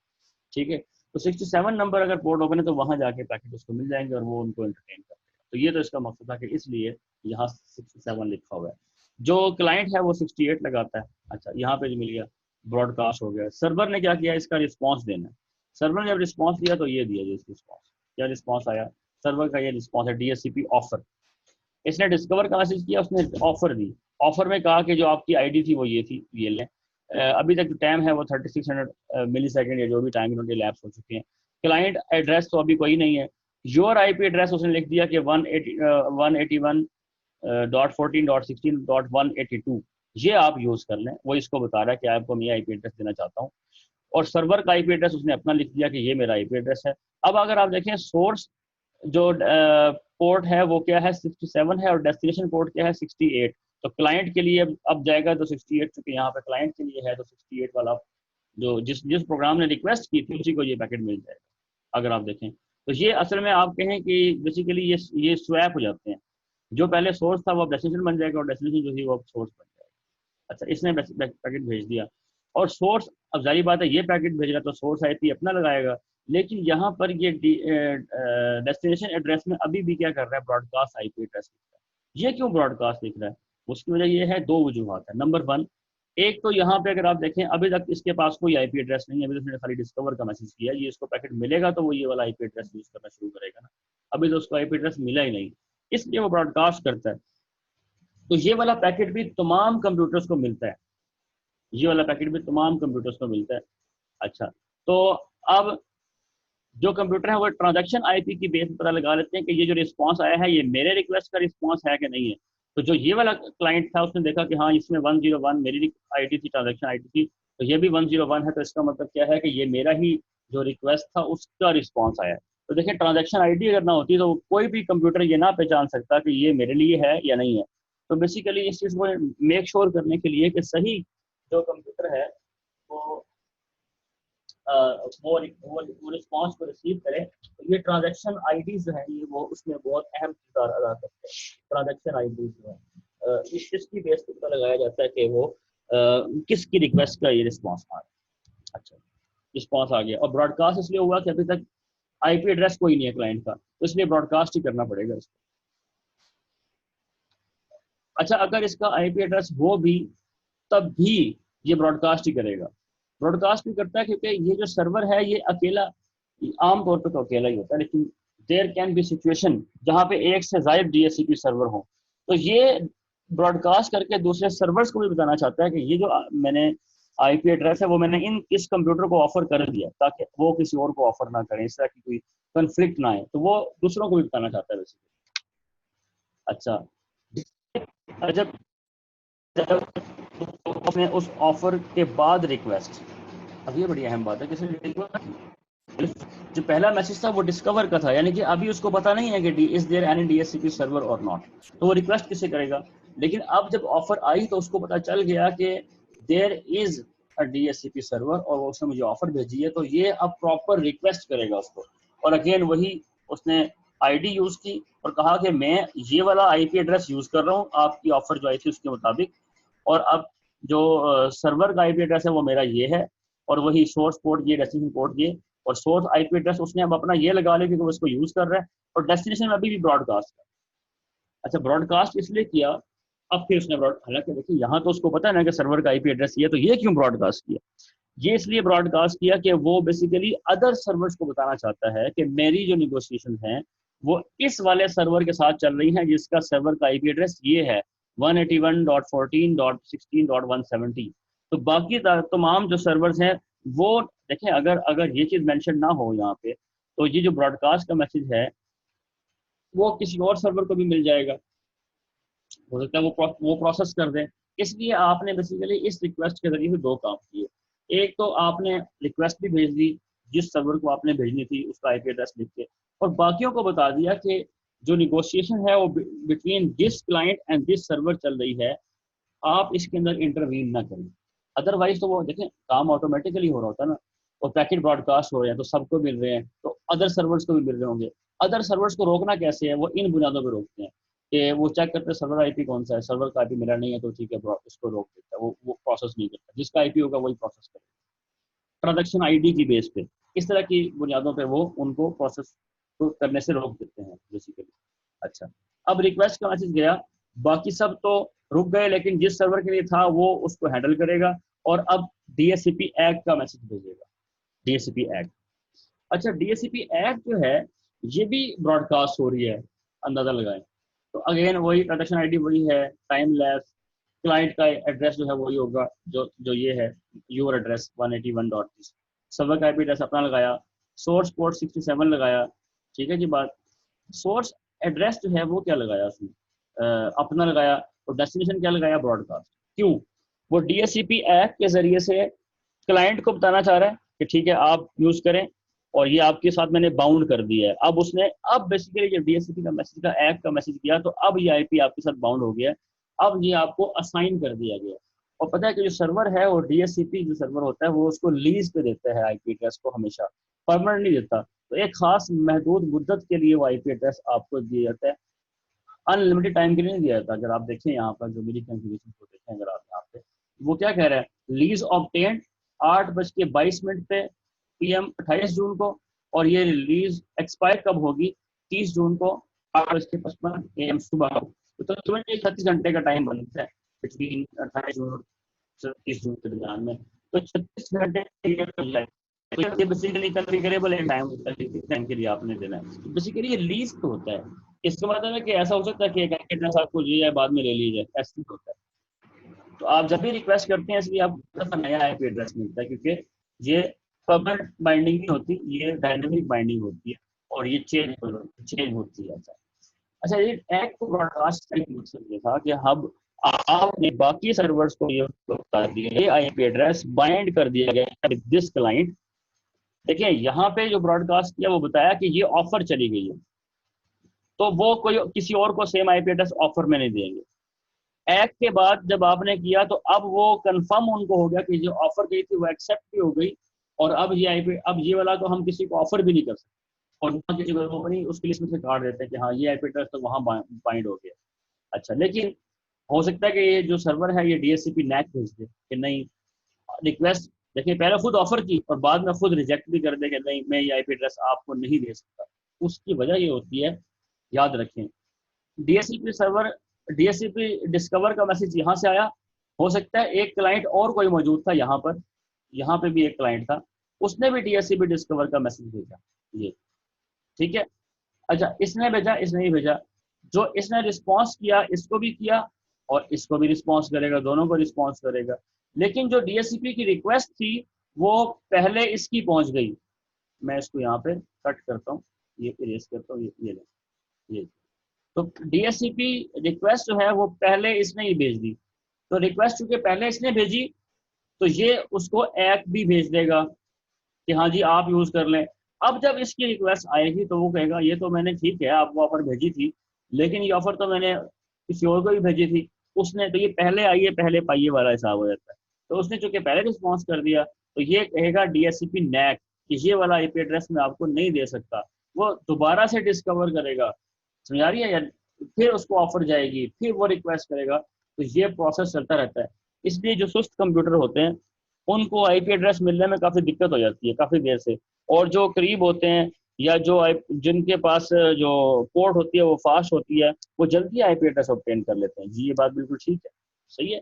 ठीक है। तो 67 नंबर अगर पोर्ट ओपन है तो वहां जाके पैकेट उसको मिल जाएंगे और वो उनको एंटरटेन कर देगा। तो ये तो इसका मकसद था कि इसलिए यहाँ 67 लिखा हुआ है। जो क्लाइंट है वो 68 लगाता है। अच्छा यहाँ पे जो मिल गया, ब्रॉडकास्ट हो गया। सर्वर ने क्या किया, इसका रिस्पॉन्स देना है। सर्वर ने जब रिस्पॉन्स दिया तो ये दिया जी रिस्पॉन्स, क्या रिस्पॉन्स आया सर्वर का, ये रिस्पॉन्स है DHCP ऑफर। इसने डिस्कवर का मैसेज किया, उसने ऑफर दी, ऑफर में कहा कि जो आपकी आईडी थी वो ये थी, ये लें। अभी तक जो टाइम है वो 3600 मिली सेकेंड या जो भी टाइम इन्होंने लैप्स हो चुके हैं। क्लाइंट एड्रेस तो अभी कोई नहीं है। योर IP एड्रेस उसने लिख दिया कि 181.14.16.182, ये आप यूज कर लें। वो इसको बता रहा है कि आपको मैं IP एड्रेस देना चाहता हूँ, और सर्वर का IP एड्रेस उसने अपना लिख दिया कि ये मेरा IP एड्रेस है। अब अगर आप देखें सोर्स जो पोर्ट है वो क्या है, 67 है, और डेस्टिनेशन पोर्ट क्या है, 68। तो क्लाइंट के लिए अब जाएगा तो 68, चूंकि यहाँ पे क्लाइंट के लिए है तो 68 वाला जो जिस जिस प्रोग्राम ने रिक्वेस्ट की थी उसी को ये पैकेट मिल जाएगा। अगर आप देखें तो ये असल में आप कहें कि बेसिकली ये स्वैप हो जाते हैं, जो पहले सोर्स था वो अब डेस्टिनेशन बन जाएगा और डेस्टिनेशन जो थी वो अब सोर्स बन जाएगा। अच्छा इसने पैकेट भेज दिया और सोर्स, अब जारी बात है ये पैकेट भेज रहा तो सोर्स IP अपना लगाएगा, लेकिन यहाँ पर ये डेस्टिनेशन एड्रेस में अभी भी क्या कर रहा है, ब्रॉडकास्ट IP एड्रेस लिख रहा है। ये क्यों ब्रॉडकास्ट लिख रहा है, उसकी वजह ये है, दो वजूहत है। नंबर 1, एक तो यहाँ पे अगर आप देखें अभी तक इसके पास कोई IP एड्रेस नहीं है, अभी तो उसने खाली डिस्कवर का मैसेज किया, ये इसको पैकेट मिलेगा तो वो ये वाला IP एड्रेस यूज करना शुरू करेगा ना, अभी तो उसको IP एड्रेस मिला ही नहीं, इसलिए वो ब्रॉडकास्ट करता है। तो ये वाला पैकेट भी तमाम कंप्यूटर्स को मिलता है, ये वाला पैकेट भी तमाम कंप्यूटर्स को मिलता है। अच्छा तो अब जो कंप्यूटर है वो ट्रांजैक्शन IP की बेस पर पता लगा लेते हैं कि ये जो रिस्पांस आया है ये मेरे रिक्वेस्ट का रिस्पांस है कि नहीं है। तो जो ये वाला क्लाइंट था उसने देखा कि हाँ इसमें 101 मेरी ID थी, ट्रांजैक्शन ID थी, तो ये भी 101 है, तो इसका मतलब क्या है कि ये मेरा ही जो रिक्वेस्ट था उसका रिस्पॉन्स आया है। तो देखिए ट्रांजैक्शन ID अगर ना होती तो कोई भी कंप्यूटर ये ना पहचान सकता कि ये मेरे लिए है या नहीं है। तो बेसिकली इस चीज़ को मेक श्योर करने के लिए कि सही जो कंप्यूटर है वो वो रिस्पॉन्स को रिसीव करे, तो ये ट्रांजैक्शन आईडी जो है ये वो उसमें बहुत अहम किरदार अदा करते हैं। ट्रांजैक्शन आईडी जो है इसकी बेस पर पता लगाया जाता है कि वो किसकी रिक्वेस्ट का ये रिस्पॉन्स आ रहा है। अच्छा, रिस्पॉन्स आ गया, और ब्रॉडकास्ट इसलिए हुआ कि अभी तक आईपी एड्रेस कोई नहीं है क्लाइंट का, तो इसलिए ब्रॉडकास्ट ही करना पड़ेगा इसको। अच्छा, अगर इसका आईपी एड्रेस हो भी तब भी ये ब्रॉडकास्ट ही करेगा। ब्रॉडकास्ट भी करता है क्योंकि ये जो सर्वर है ये अकेला, आमतौर पर तो अकेला ही होता है, लेकिन देयर कैन बी सिचुएशन जहाँ पे एक से ज्यादा डीएचसीपी सर्वर हो, तो ये ब्रॉडकास्ट करके दूसरे सर्वर्स को भी बताना चाहता है कि ये जो मैंने आईपी एड्रेस है वो मैंने इस कंप्यूटर को ऑफर कर दिया, ताकि वो किसी और को ऑफर ना करें, इस तरह की कोई कंफ्लिक्ट ना आए, तो वो दूसरों को भी बताना चाहता है बेसिकली। अच्छा, जब जब उस ऑफर के बाद रिक्वेस्ट, अब ये बड़ी अहम बात है, किसी जो पहला मैसेज था वो डिस्कवर का था, यानी कि अभी उसको पता नहीं है कि is there any DHCP server और नॉट, तो वो रिक्वेस्ट किसे करेगा। लेकिन अब जब ऑफर आई तो उसको पता चल गया कि there is a DHCP server और वो उसने मुझे ऑफर भेजी है, तो ये अब प्रॉपर रिक्वेस्ट करेगा उसको। और अगेन वही उसने आईडी यूज की और कहा कि मैं ये वाला आईपी एड्रेस यूज कर रहा हूँ आपकी ऑफर जो आई थी उसके मुताबिक, और अब जो सर्वर का आईपी एड्रेस है वो मेरा ये है, और वही सोर्स पोर्ट ये, डेस्टिनेशन पोर्ट ये, और सोर्स आईपी एड्रेस उसने अब अपना ये लगा लिया क्योंकि वो इसको यूज कर रहा है, और डेस्टिनेशन अभी भी ब्रॉडकास्ट है। अच्छा, ब्रॉडकास्ट इसलिए किया, अब फिर उसने हालांकि देखिए यहाँ तो उसको पता है ना कि सर्वर का आईपी एड्रेस ये, तो ये क्यों ब्रॉडकास्ट किया, ये इसलिए ब्रॉडकास्ट किया कि वो बेसिकली अदर सर्वर्स को बताना चाहता है कि मेरी जो निगोशिएशन है वो इस वाले सर्वर के साथ चल रही है जिसका सर्वर का आईपी एड्रेस ये है 181.14.16.170। तो बाकी तमाम जो सर्वर्स हैं वो देखें, अगर ये चीज मेंशन ना हो यहाँ पे, तो ये जो ब्रॉडकास्ट का मैसेज है वो किसी और सर्वर को भी मिल जाएगा, हो सकता है वो प्रोसेस कर दें। इसलिए आपने बेसिकली इस रिक्वेस्ट के जरिए से दो काम किए, एक तो आपने रिक्वेस्ट भी भेज दी जिस सर्वर को आपने भेजनी थी उसका आईपी एड्रेस लिख के, और बाकियों को बता दिया कि जो निगोशिएशन है वो between this client and this server चल रही है, आप इसके अंदर इंटरवीन ना करें। अदरवाइज तो वो देखें काम ऑटोमेटिकली हो रहा होता है ना, और पैकेट ब्रॉडकास्ट हो रहे हैं तो सबको मिल रहे हैं, तो अदर सर्वर्स को भी मिल रहे होंगे। अदर सर्वर्स को रोकना कैसे है, वो इन बुनियादों पर रोकते हैं कि वो चेक करते हैं सर्वर आईपी कौन सा है, सर्वर का आईपी मिला नहीं है तो ठीक है उसको रोक देता है, वो प्रोसेस नहीं करता, जिसका आईपी होगा वही प्रोसेस करेगा ट्रांजैक्शन आईडी की बेस पे। इस तरह की बुनियादों पे वो उनको प्रोसेस करने से रोक देते हैं बेसिकली। अच्छा, अब रिक्वेस्ट का मैसेज गया, बाकी सब तो रुक गए, लेकिन जिस सर्वर के लिए था वो उसको हैंडल करेगा, और अब डीएचसीपी एक्ट का मैसेज भेजेगा, डीएचसीपी एक्ट। अच्छा, डीएचसीपी एक्ट जो है ये भी ब्रॉडकास्ट हो रही है, अंदाजा लगाएं तो अगेन वही ट्रांजैक्शन आईडी वही है, टाइम लैप्स, क्लाइंट का एड्रेस जो है वही होगा जो जो ये है योर एड्रेस 181 डॉट, सर्वर का आईपी एड्रेस अपना लगाया, सोर्स पोर्ट 67 लगाया, ठीक है जी बात। सोर्स एड्रेस जो है वो क्या लगाया उसने, अपना लगाया, और डेस्टिनेशन क्या लगाया, ब्रॉडकास्ट। क्यों, वो डीएचसीपी एक्ट के जरिए से क्लाइंट को बताना चाह रहा है कि ठीक है आप यूज करें, और ये आपके साथ मैंने बाउंड कर दिया है। अब उसने अब बेसिकली जब डीएचसीपी का मैसेज का एक्ट का मैसेज किया तो अब ये आईपी आपके साथ बाउंड हो गया है, अब ये आपको असाइन कर दिया गया। और पता है कि जो सर्वर है वो डीएचसीपी जो सर्वर होता है वो उसको लीज पे देता है आईपी एड्रेस को, हमेशा परमानेंट नहीं देता, तो एक खास महदूद मुद्दत के लिए वो आईपी एड्रेस आपको दिया जाता है, अनलिमिटेड टाइम के लिए नहीं दिया जाता। अगर आप देखें यहाँ पर जो मेरी कॉन्फ़िगरेशन को देखें अगर आप यहाँ पे, वो क्या कह रहा है, लीज ऑब्टेन्ड 8:22 पे पीएम 28 जून को, और ये लीज एक्सपायर कब होगी, 30 जून को 8:55 AM सुबह को। तो तकरीबन 36 घंटे का टाइम बनता है बिटवीन 28 जून और 30 जून के दरमियान में, तो 36 घंटे तो ये बेसिकली कन्फिगरेबल है टाइम, टाइम के लिए आपने देना है, बेसिकली ये लीज तो होता है। इसका मतलब है कि ऐसा हो सकता है कि एक एड्रेस आपको दिया जाए बाद में ले लीजिए, ऐसा नहीं होता है। तो आप जब भी रिक्वेस्ट करते हैं इसलिए आपको नया आईपी एड्रेस मिलता है, क्योंकि ये परमानेंट बाइंडिंग नहीं होती, ये डायनेमिक बाइंडिंग होती है, और ये चेंज होती है। अच्छा, ये एक्ट को ब्रॉडकास्ट का मकसद ये था कि अब आपने बाकी सर्वर्स को ये बता दिया, ये आईपी एड्रेस बाइंड कर दिया गया विद दिस क्लाइंट। देखिए यहाँ पे जो ब्रॉडकास्ट किया वो बताया कि ये ऑफर चली गई है, तो वो कोई किसी और को सेम आईपी एड्रेस ऑफर में नहीं देंगे। एक्ट के बाद जब आपने किया तो अब वो कंफर्म उनको हो गया कि जो ऑफर गई थी वो एक्सेप्ट भी हो गई, और अब ये आईपी, अब ये वाला तो हम किसी को ऑफर भी नहीं कर सकते, और वहाँ किसी को कंपनी उसकी लिस्ट में से काट देते हैं कि हाँ ये आईपी एड्रेस तो वहाँ बाइंड हो गया। अच्छा, लेकिन हो सकता है कि ये जो सर्वर है ये डीएचसीपी नैक भेज दे कि नहीं, रिक्वेस्ट, देखिए पहले खुद ऑफर की और बाद में खुद रिजेक्ट भी कर दे कि नहीं मैं ये आईपी एड्रेस आपको नहीं दे सकता। उसकी वजह ये होती है, याद रखें, डीएचसीपी सर्वर, डीएचसीपी डिस्कवर का मैसेज यहाँ से आया, हो सकता है एक क्लाइंट और कोई मौजूद था यहाँ पर, यहाँ पे भी एक क्लाइंट था, उसने भी डीएचसीपी डिस्कवर का मैसेज भेजा, ये ठीक है। अच्छा, इसने भेजा, इसने ही भेजा, जो इसने रिस्पॉन्स किया इसको भी किया और इसको भी रिस्पॉन्स करेगा, दोनों को रिस्पॉन्स करेगा। लेकिन जो डीएचसीपी की रिक्वेस्ट थी वो पहले इसकी पहुंच गई। मैं इसको यहाँ पे कट करता हूँ, ये इरेज करता हूँ, ये ले, ये तो डीएचसीपी रिक्वेस्ट जो है वो पहले इसने ही भेज दी। तो रिक्वेस्ट चूंकि पहले इसने भेजी तो ये उसको एक भी भेज देगा कि हाँ जी आप यूज कर लें। अब जब इसकी रिक्वेस्ट आएगी तो वो कहेगा ये तो मैंने, ठीक है आपको ऑफर भेजी थी, लेकिन ये ऑफर तो मैंने किसी और को भी भेजी थी, उसने तो ये पहले आइए पहले पाइए वाला हिसाब हो जाता है। तो उसने चूंकि पहले रिस्पॉन्स कर दिया तो ये कहेगा डीएचसीपी नैक कि ये वाला आईपी एड्रेस मैं आपको नहीं दे सकता, वो दोबारा से डिस्कवर करेगा, समझ आ रही है यार, फिर उसको ऑफर जाएगी, फिर वो रिक्वेस्ट करेगा, तो ये प्रोसेस चलता रहता है। इसलिए जो सुस्त कंप्यूटर होते हैं उनको आईपी एड्रेस मिलने में काफ़ी दिक्कत हो जाती है काफ़ी देर से, और जो करीब होते हैं या जो जिनके पास जो पोर्ट होती है वो फास्ट होती है, वो जल्दी आईपी एड्रेस ऑब्टेन कर लेते हैं। जी ये बात बिल्कुल ठीक है, सही है।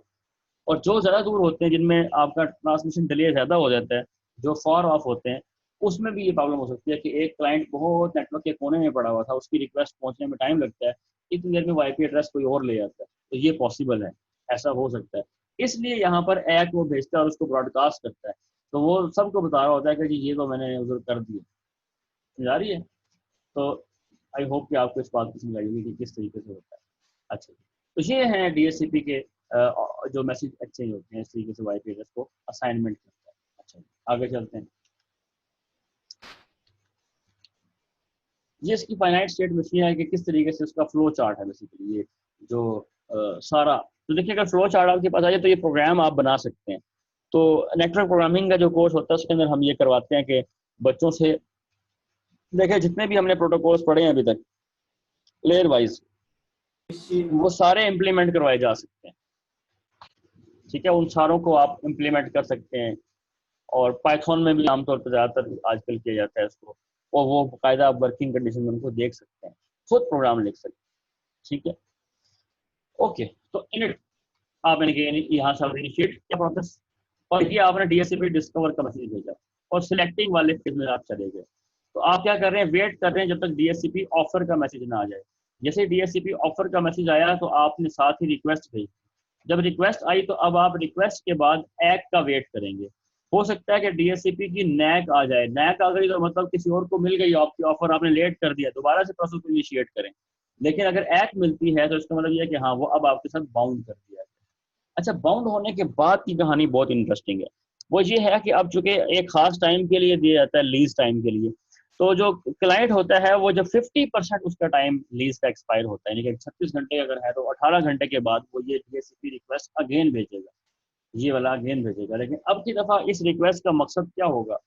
और जो ज़्यादा दूर होते हैं जिनमें आपका ट्रांसमिशन डिले ज़्यादा हो जाता है, जो फार ऑफ होते हैं, उसमें भी ये प्रॉब्लम हो सकती है कि एक क्लाइंट बहुत नेटवर्क के कोने में पड़ा हुआ था, उसकी रिक्वेस्ट पहुंचने में टाइम लगता है, इतनी देर में वो आईपी एड्रेस कोई और ले जाता है, तो ये पॉसिबल है, ऐसा हो सकता है। इसलिए यहाँ पर एक वो भेजता है और उसको ब्रॉडकास्ट करता है, तो वो सबको बता रहा होता है कि जी ये तो मैंने उधर कर दिया, समझ आ रही है। तो आई होप कि आपको इस बात की समझ आएगी कि किस तरीके से होता है। अच्छा, तो ये हैं डीएचसीपी के जो मैसेज एक्सचेंज होते हैं, इस तरीके से आईपी एड्रेस को असाइनमेंट करता है। अच्छा, आगे चलते हैं। ये इसकी फाइनाइट स्टेट मशीन है कि किस तरीके से उसका फ्लो चार्ट है बेसिकली, ये जो सारा, तो देखिए अगर फ्लो चार्ट आपके पास आ जाए तो ये प्रोग्राम आप बना सकते हैं। तो नेटवर्क प्रोग्रामिंग का जो कोर्स होता है उसके अंदर हम ये करवाते हैं कि बच्चों से, देखिए जितने भी हमने प्रोटोकॉल्स पढ़े हैं अभी तक लेयर वाइज, वो सारे इम्प्लीमेंट करवाए जा सकते हैं, ठीक है, उन सारों को आप इम्प्लीमेंट कर सकते हैं। और पाइथन में भी आमतौर पर ज़्यादातर आजकल किया जाता है उसको, और वो बाकायदा आप वर्किंग कंडीशन में उनको देख सकते हैं, खुद प्रोग्राम लिख सकते हैं, ठीक है। ओके, तो इनिट आपने यहाँ से इनिशिएट किया प्रोसेस, और ये आपने डीएचसीपी डिस्कवर का मैसेज भेजा और सिलेक्टिंग वाले फेज में आप चले गए। तो आप क्या कर रहे हैं, वेट कर रहे हैं जब तक डीएचसीपी ऑफर का मैसेज ना आ जाए। जैसे डीएचसीपी ऑफर का मैसेज आया तो आपने साथ ही रिक्वेस्ट भेजी, जब रिक्वेस्ट आई तो अब आप रिक्वेस्ट के बाद एक का वेट करेंगे। हो सकता है कि डीएचसीपी की नैक आ जाए, नैक आ गई तो मतलब किसी और को मिल गई आपकी ऑफर, आपने लेट कर दिया, दोबारा से प्रोसेस को इनिशिएट करें। लेकिन अगर एक मिलती है तो इसका मतलब यह है कि हाँ वो अब आपके साथ बाउंड कर दिया है। अच्छा, बाउंड होने के बाद की कहानी बहुत इंटरेस्टिंग है। वो ये है कि अब चूंकि एक खास टाइम के लिए दिया जाता है, लीज टाइम के लिए, तो जो क्लाइंट होता है वो जब 50% उसका टाइम लीज का एक्सपायर होता है, यानी कि 36 घंटे अगर है तो 18 घंटे के बाद वो ये डीएचसीपी रिक्वेस्ट अगेन भेजेगा, ये वाला अगेन भेजेगा। लेकिन अब की दफा इस रिक्वेस्ट का मकसद क्या होगा,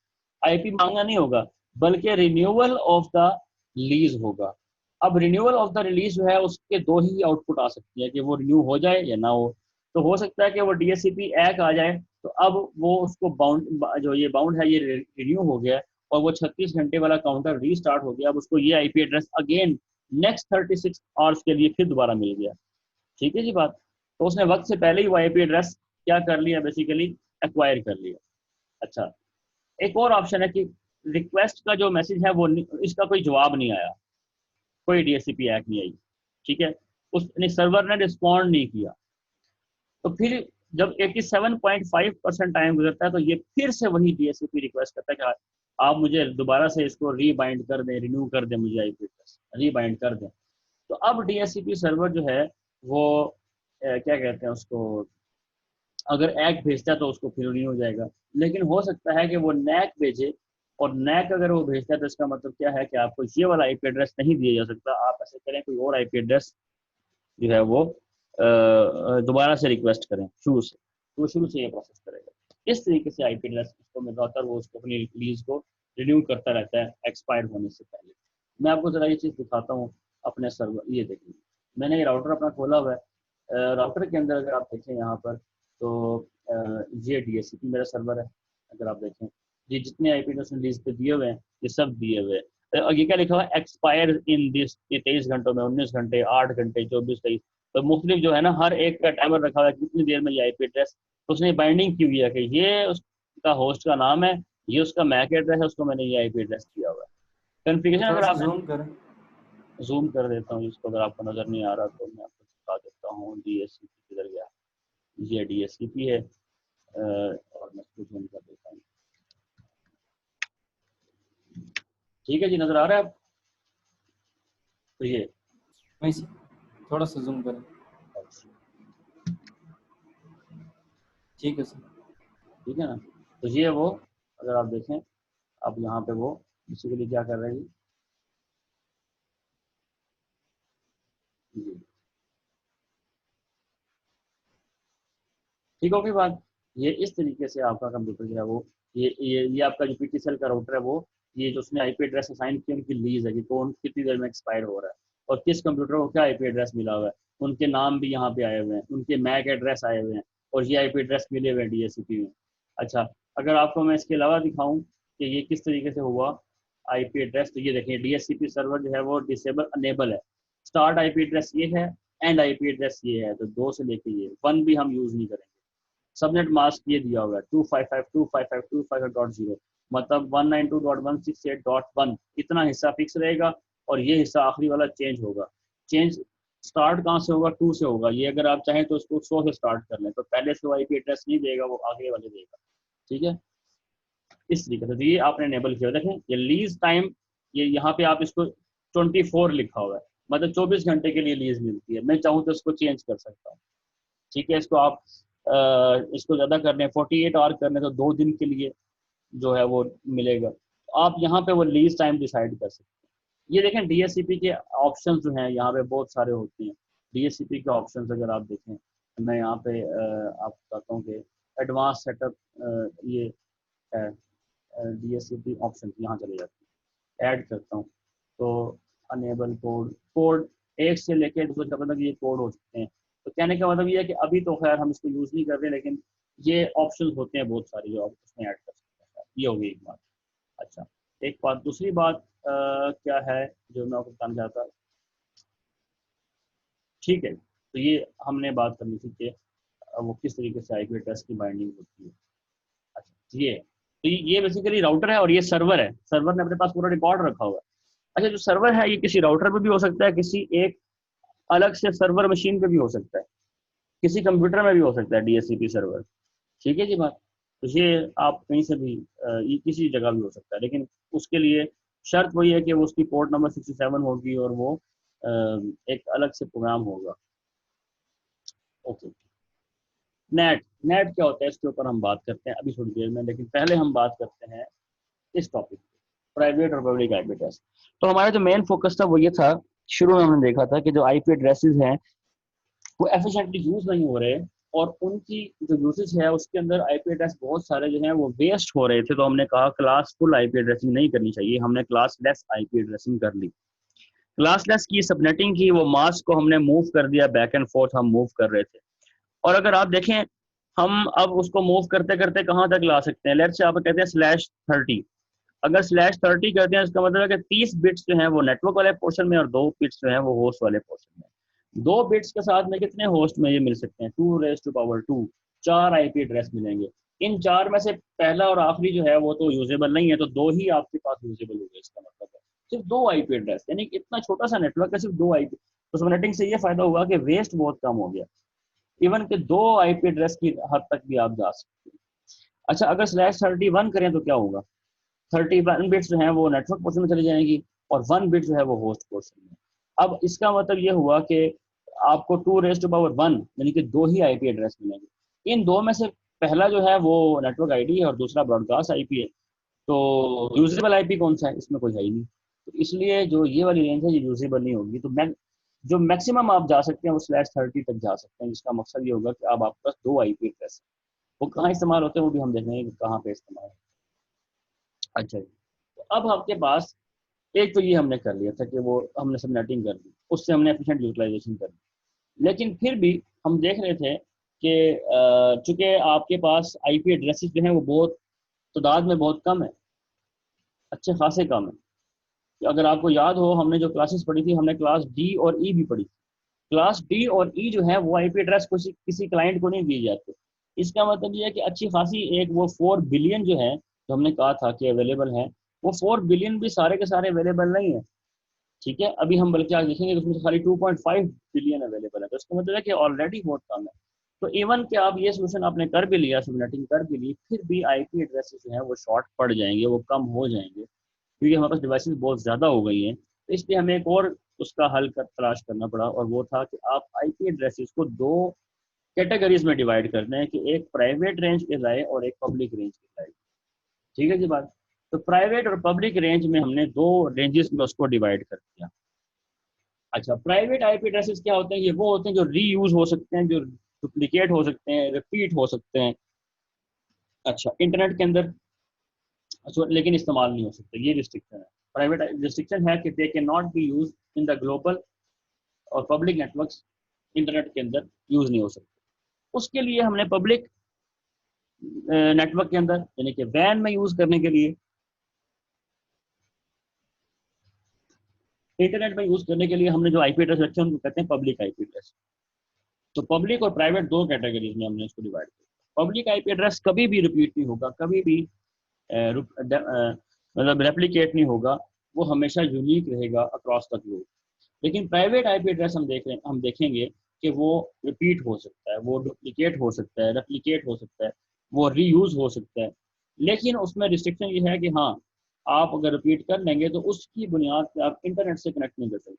आईपी मांगना नहीं होगा, बल्कि रिन्यूअल ऑफ द लीज होगा। अब रिन्यूअल ऑफ द रिलीज जो है उसके दो ही आउटपुट आ सकती है कि वो रिन्यू हो जाए या ना हो। तो हो सकता है कि वो डीएचसीपी एक आ जाए तो अब वो उसको बाउंड, जो ये बाउंड है ये रिन्यू हो गया और वो 36 घंटे वाला काउंटर रीस्टार्ट हो गया, अब उसको ये IP address again next 36 hours के लिए फिर दोबारा मिल गया, ठीक है जी बात। तो उसने वक्त से पहले ही वो आईपी एड्रेस क्या कर लिया, बेसिकली एक्वायर कर लिया। अच्छा, एक और ऑप्शन है कि रिक्वेस्ट का जो मैसेज है वो इसका कोई जवाब नहीं आया, कोई डीएचसीपी हैक नहीं आई, ठीक है, उसने सर्वर ने रिस्पॉन्ड नहीं किया। तो फिर जब 87.5% टाइम गुजरता है तो ये फिर से वही डीएचसीपी रिक्वेस्ट करता है कि आप मुझे दोबारा से इसको रीबाइंड कर दें, रिन्यू कर दें, मुझे आईपी एड्रेस रीबाइंड कर दें। तो अब डीएचसीपी सर्वर जो है वो क्या कहते हैं उसको, अगर एक भेजता है तो उसको फिर नहीं हो जाएगा। लेकिन हो सकता है कि वो नैक भेजे, और नैक अगर वो भेजता है तो इसका मतलब क्या है कि आपको ये वाला आईपी एड्रेस नहीं दिया जा सकता, आप ऐसे करें कोई और आईपी एड्रेस जो है वो दोबारा से रिक्वेस्ट करें शुरू से, तो शुरू से ये प्रोसेस करेगा। इस तरीके से आईपी एड्रेस उसको मिल रहा होता है और वो उसको अपनी लीज को रिन्यू करता रहता है एक्सपायर होने से पहले। मैं आपको जरा ये चीज़ दिखाता हूँ अपने सर्वर, ये देखिए मैंने ये राउटर अपना खोला हुआ है। राउटर के अंदर अगर आप देखें यहाँ पर तो ये DHCP मेरा सर्वर है। अगर आप देखें ये जितने आईपी एड्रेस लीज पे दिए हुए हैं ये सब दिए हुए हैं। और ये क्या लिखा हुआ है, एक्सपायर इन दिस, ये 23 घंटों में, 19 घंटे, 8 घंटे, 24, 23, तो मुख्तलिफ जो है ना हर एक का टाइमर रखा हुआ है कितनी देर में ये आईपी एड्रेस, तो उसने बाइंडिंग की हुई है कि ये उसका होस्ट का नाम है, ये उसका मैक एड्रेस है, उसको मैंने ये आईपी एड्रेस दिया हुआ है। कन्फिगरेशन थोड़ा अगर सा आप जूम करें। जूम कर देता हूँ इसको, अगर आपको नजर नहीं आ रहा तो मैं आपको दिखा देता हूँ DHCP किधर गया। ये DHCP है और मैं इसको जूम कर देता हूँ। ठीक है जी, नजर आ रहा है आप? तो ये वहीं से थोड़ा सा जूम करें। ठीक है सर। ठीक है ना, तो ये वो अगर आप देखें, अब यहाँ पे वो बेसिकली क्या कर रहे हैं जी, ठीक होगी बात। ये इस तरीके से आपका कंप्यूटर जो है वो ये आपका जो PTCL का राउटर है वो, ये जो उसने आईपी एड्रेस असाइन किया उनकी लीज है कि कौन कितनी देर में एक्सपायर हो रहा है और किस कंप्यूटर को क्या आईपी एड्रेस मिला हुआ है, उनके नाम भी यहाँ पे आए हुए हैं, उनके मैक एड्रेस आए हुए हैं और ये आईपी एड्रेस मिले हुए हैं DHCP में। अच्छा, अगर आपको मैं इसके अलावा दिखाऊं कि ये किस तरीके से हुआ आईपी एड्रेस, तो ये देखें DHCP सर्वर जो है वो डिसेबल अनेबल है। स्टार्ट आईपी एड्रेस ये है, एंड आईपी एड्रेस ये है, तो 2 से लेके ये 1 भी हम यूज नहीं करेंगे। सबनेट मास्क ये दिया हुआ है 255.255.255.0, मतलब 192.168.1, इतना हिस्सा फिक्स रहेगा और ये हिस्सा आखिरी वाला चेंज होगा। चेंज स्टार्ट कहाँ से होगा, 2 से होगा। ये अगर आप चाहें तो इसको 100 से स्टार्ट कर लें, तो पहले से आईपी एड्रेस नहीं देगा, वो आगे वाले देगा। ठीक है, इस तरीके से। तो ये आपने एनेबल किया, देखें ये लीज टाइम, ये यहाँ पे आप इसको 24 लिखा हुआ है, मतलब 24 घंटे के लिए लीज मिलती है। मैं चाहूँ तो इसको चेंज कर सकता हूँ। ठीक है, इसको आप इसको ज़्यादा करने 48 आवर करने तो 2 दिन के लिए जो है वो मिलेगा। तो आप यहाँ पे वो लीज टाइम डिसाइड कर सकते हैं। ये देखें DHCP के ऑप्शंस जो हैं यहाँ पे बहुत सारे होते हैं। DHCP के ऑप्शंस अगर आप देखें, मैं यहाँ पे आपको बताता हूँ कि एडवांस सेटअप ये है, DHCP ऑप्शन यहाँ चले जाते हैं, ऐड करता हूँ तो अनेबल कोड, कोड 1 से लेके 200 तक ये कोड हो सकते हैं। तो कहने का मतलब ये है कि अभी तो खैर हम इसको यूज़ नहीं कर रहे, लेकिन ये ऑप्शंस होते हैं बहुत सारे जो आप उसमें ऐड कर सकते हैं। ये होगी एक बात। अच्छा, एक बात, दूसरी बात क्या है जो मैं आपको बताना चाहता, ठीक है, तो ये हमने बात करनी थी कि वो किस तरीके से आईपी एड्रेस की बाइंडिंग होती है। अच्छा, ये बेसिकली राउटर है और ये सर्वर है। सर्वर ने अपने पास पूरा रिकॉर्ड रखा हुआ है। अच्छा, जो सर्वर है ये किसी राउटर पे भी हो सकता है, किसी एक अलग से सर्वर मशीन पे भी हो सकता है, किसी कंप्यूटर में भी हो सकता है DHCP सर्वर। ठीक है जी बात। तो ये आप कहीं से भी ये किसी जगह भी हो सकता है, लेकिन उसके लिए शर्त वही है कि वो उसकी पोर्ट नंबर 67 होगी और वो एक अलग से प्रोग्राम होगा। ओके, नेट नेट क्या होता है इसके ऊपर हम बात करते हैं अभी थोड़ी देर में, लेकिन पहले हम बात करते हैं इस टॉपिक प्राइवेट और पब्लिक आईपी एड्रेस। तो हमारा जो मेन फोकस था वो ये था, शुरू में हमने देखा था कि जो आईपी एड्रेसेस हैं वो एफिशिएंटली यूज नहीं हो रहे और उनकी जो यूसेज है उसके अंदर आईपी एड्रेस बहुत सारे जो हैं वो वेस्ट हो रहे थे। तो हमने कहा क्लास फुल आईपी एड्रेसिंग नहीं करनी चाहिए, हमने क्लास लेस आईपी एड्रेसिंग कर ली। क्लास लेस की सबनेटिंग की, वो मास्क को हमने मूव कर दिया, बैक एंड फोर्थ हम मूव कर रहे थे। और अगर आप देखें हम अब उसको मूव करते करते कहाँ तक ला सकते हैं, लेट्स से आप कहते हैं /30। अगर /30 करते हैं इसका मतलब है कि 30 बिट्स जो हैं वो नेटवर्क वाले पोर्शन में और 2 बिट्स जो हैं वो होस्ट वाले पोर्शन में। 2 बिट्स के साथ में कितने होस्ट में ये मिल सकते हैं, 2⁻², 4 आईपी एड्रेस मिलेंगे। इन 4 में से पहला और आखिरी जो है वो तो यूजेबल नहीं है, तो 2 ही आपके पास यूजेबल होंगे। इसका मतलब है सिर्फ 2 आईपी एड्रेस, यानी कि इतना छोटा सा नेटवर्क है, सिर्फ 2 आईपी। तो सबनेटिंग से ये फायदा हुआ कि वेस्ट बहुत कम हो गया, इवन के 2 आईपी एड्रेस की हद तक भी आप जा सकते हैं। अच्छा, अगर /31 करें तो क्या होगा, 31 बिट्स जो है वो नेटवर्क पोर्शन में चली जाएंगी और 1 बिट जो है वो होस्ट पोर्शन में। अब इसका मतलब ये हुआ कि आपको 2⁻1 यानी कि 2 ही आईपी एड्रेस मिलेंगे। इन 2 में से पहला जो है वो नेटवर्क आईडी है और दूसरा ब्रॉडकास्ट आईपी है। तो यूजेबल आईपी कौन सा है, इसमें कोई है ही नहीं। तो इसलिए जो ये वाली रेंज है ये यूजेबल नहीं होगी। तो जो मैक्सिमम आप जा सकते हैं वो /30 तक जा सकते हैं, जिसका मकसद ये होगा कि अब आपके पास 2 आईपी एड्रेस है। वो कहाँ इस्तेमाल होते हैं वो भी हम देखेंगे कि कहाँ पे इस्तेमाल है। अच्छा जी, तो अब आपके पास एक तो ये हमने कर लिया था कि वो हमने सबनेटिंग कर दी, उससे हमने एफिशिएंट यूटिलाइजेशन कर दी। लेकिन फिर भी हम देख रहे थे कि चूंकि आपके पास आईपी एड्रेसेस जो हैं वो बहुत तादाद में बहुत कम है, अच्छे खासे कम है। कि अगर आपको याद हो हमने जो क्लासेस पढ़ी थी, हमने क्लास डी और ई भी पढ़ी थी। क्लास डी और ई जो है वो आईपी एड्रेस किसी क्लाइंट को नहीं दिए जाते। इसका मतलब ये है कि अच्छी खासी एक वो 4 बिलियन जो है, जो हमने कहा था कि अवेलेबल है, वो 4 बिलियन भी सारे के सारे अवेलेबल नहीं है। ठीक है, अभी हम बल्कि आज देखेंगे कि उसमें से खाली 2.5 बिलियन अवेलेबल है, तो इसका मतलब है कि ऑलरेडी बहुत कम है। तो इवन कि आप ये सोल्यूशन आपने कर भी लिया, सबनेटिंग कर भी ली, फिर भी आईपी एड्रेसेस जो है वो शॉर्ट पड़ जाएंगे, वो कम हो जाएंगे, क्योंकि हमारे पास डिवाइसेस बहुत ज़्यादा हो गई हैं। तो इसलिए हमें एक और उसका हल तलाश करना पड़ा, और वो था कि आप आईपी एड्रेसेस को दो कैटेगरीज में डिवाइड करते हैं, कि एक प्राइवेट रेंज के लाए और एक पब्लिक रेंज के लाए। ठीक है जी बात। तो प्राइवेट और पब्लिक रेंज में हमने दो रेंजेस में उसको डिवाइड कर दिया। अच्छा, प्राइवेट आईपी एड्रेसेस क्या होते हैं? ये वो होते हैं जो रीयूज हो सकते हैं, जो डुप्लीकेट हो सकते हैं, रिपीट हो सकते हैं। अच्छा, इंटरनेट के अंदर लेकिन इस्तेमाल नहीं हो सकते, ये रिस्ट्रिक्शन है। प्राइवेट रिस्ट्रिक्शन है कि they can not be use in the global और पब्लिक नेटवर्क्स, इंटरनेट के अंदर यूज नहीं हो सकते। उसके लिए हमने पब्लिक नेटवर्क के अंदर, यानी कि वैन में यूज करने के लिए, इंटरनेट में यूज करने के लिए हमने जो आईपी एड्रेस रखे हैं उनको कहते हैं पब्लिक आईपी एड्रेस। तो पब्लिक और प्राइवेट दो कैटेगरीज में हमने इसको डिवाइड किया। पब्लिक आईपी एड्रेस कभी भी रिपीट नहीं होगा, कभी भी मतलब रेप्लिकेट नहीं होगा, वो हमेशा यूनिक रहेगा अक्रॉस द ग्लोब। लेकिन प्राइवेट आईपी एड्रेस हम देखेंगे कि वो रिपीट हो सकता है, वो डुप्लीकेट हो सकता है, रेप्लिकेट हो सकता है, वो रीयूज हो सकता है। लेकिन उसमें रिस्ट्रिक्शन ये है कि हाँ, आप अगर रिपीट कर लेंगे तो उसकी बुनियाद पे आप इंटरनेट से कनेक्ट नहीं कर सकते।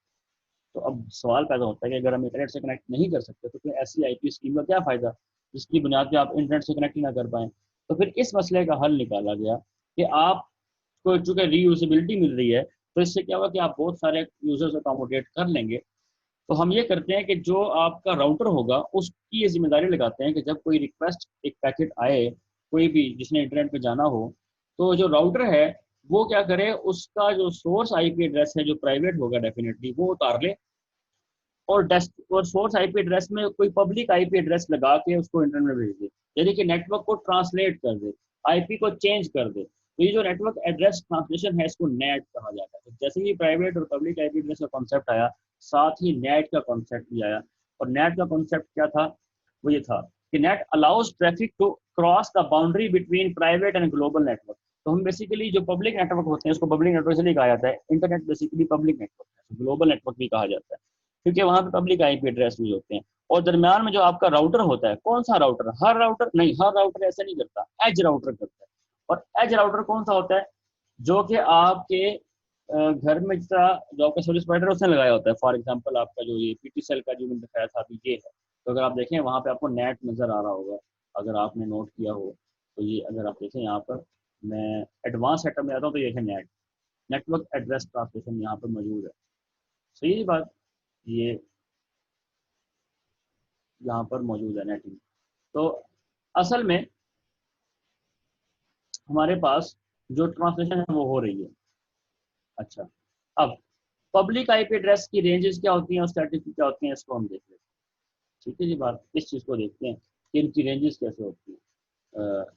तो अब सवाल पैदा होता है कि अगर हम इंटरनेट से कनेक्ट नहीं कर सकते तो फिर ऐसी आईपी स्कीम का क्या फ़ायदा, जिसकी बुनियाद पे आप इंटरनेट से कनेक्ट ही ना कर पाएँ। तो फिर इस मसले का हल निकाला गया कि आपको चूँकि रीयूजेबिलिटी मिल रही है, तो इससे क्या होगा कि आप बहुत सारे यूजर्स अकोमोडेट कर लेंगे। तो हम ये करते हैं कि जो आपका राउटर होगा उसकी ये जिम्मेदारी लगाते हैं कि जब कोई रिक्वेस्ट, एक पैकेट आए, कोई भी जिसने इंटरनेट पे जाना हो, तो जो राउटर है वो क्या करे, उसका जो सोर्स आईपी एड्रेस है जो प्राइवेट होगा डेफिनेटली, वो उतार ले, और डेस्क और सोर्स आईपी एड्रेस में कोई पब्लिक आईपी एड्रेस लगा के उसको इंटरनेट में भेज दे, यानी कि नेटवर्क को ट्रांसलेट कर दे, आईपी को चेंज कर दे। तो ये जो नेटवर्क एड्रेस ट्रांसलेशन है इसको नेट कहा जाता है। तो जैसे ही प्राइवेट और पब्लिक आईपी एड्रेस का कॉन्सेप्ट आया, साथ ही नेट का कॉन्सेप्ट भी आया। और नेट का कॉन्सेप्ट क्या था? वो ये था कि NAT allows traffic to cross the boundary between private and global network. तो हम बेसिकली जो पब्लिक नेटवर्क होते हैं उसको पब्लिक नेटवर्क इसलिए कहा जाता है, इंटरनेट बेसिकली पब्लिक नेटवर्क है, ग्लोबल नेटवर्क भी कहा जाता है, क्योंकि वहां पे पब्लिक आईपी एड्रेस यूज होते हैं। और दरम्यान में जो आपका राउटर होता है, कौन सा राउटर? हर राउटर नहीं, हर राउटर ऐसा नहीं करता, एज राउटर करता है। और एज राउटर कौन सा होता है? जो कि आपके घर में जितना जो आपका सर्विस प्रोवाइडर उसने लगाया होता है। फॉर एग्जांपल आपका जो ये पीटी सेल का जो मैंने दिखाया था अभी, ये है। तो अगर आप देखें वहाँ पे आपको नेट नज़र आ रहा होगा, अगर आपने नोट किया हो तो ये अगर आप देखें यहाँ पर, मैं एडवांस सेटअप में आता हूँ तो ये है नेट, नेटवर्क एड्रेस ट्रांसलेशन यहाँ पर मौजूद है। सही है बात, ये यहाँ पर मौजूद है नेटिंग। तो असल में हमारे पास जो ट्रांसलेशन है वो हो रही है। अच्छा, अब पब्लिक आईपी एड्रेस की रेंजेस क्या होती हैं और स्टैटिस्टिक्स क्या होती हैं, इसको हम देख लेते हैं। ठीक है जी बात, इस चीज़ को देखते हैं कि इनकी रेंजेस कैसे होती हैं।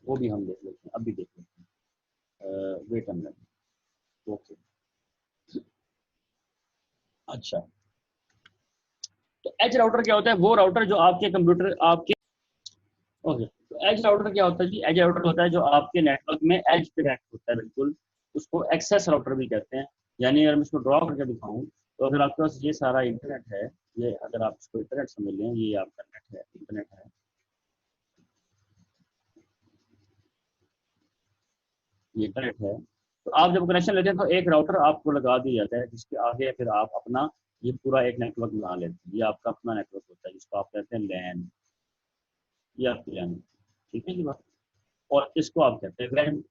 वो भी हम देख लेते हैं, अभी देख लेते हैं। Wait a minute. ओके, अच्छा, तो एज राउटर क्या होता है? वो राउटर जो आपके कंप्यूटर आपके, ओके, तो एज राउटर क्या होता है जी? एज राउटर होता है जो आपके नेटवर्क में एज पे कनेक्ट होता है, बिल्कुल। उसको एक्सेस राउटर भी कहते हैं। यानी अगर मैं इसको ड्रॉ करके दिखाऊं, तो अगर आपके पास ये सारा इंटरनेट है, ये अगर आप इसको इंटरनेट समझ लें, ये आपका नेट है, इंटरनेट है, ये इंटरनेट है। तो आप जब कनेक्शन लेते हैं तो एक राउटर आपको लगा दिया जाता है, जिसके आगे फिर आप अपना ये पूरा एक नेटवर्क बना लेते हैं। ये आपका अपना नेटवर्क होता है जिसको आप कहते हैं लैन या प्लान। ठीक है जी बात। और इसको आप कहते हैं वैन।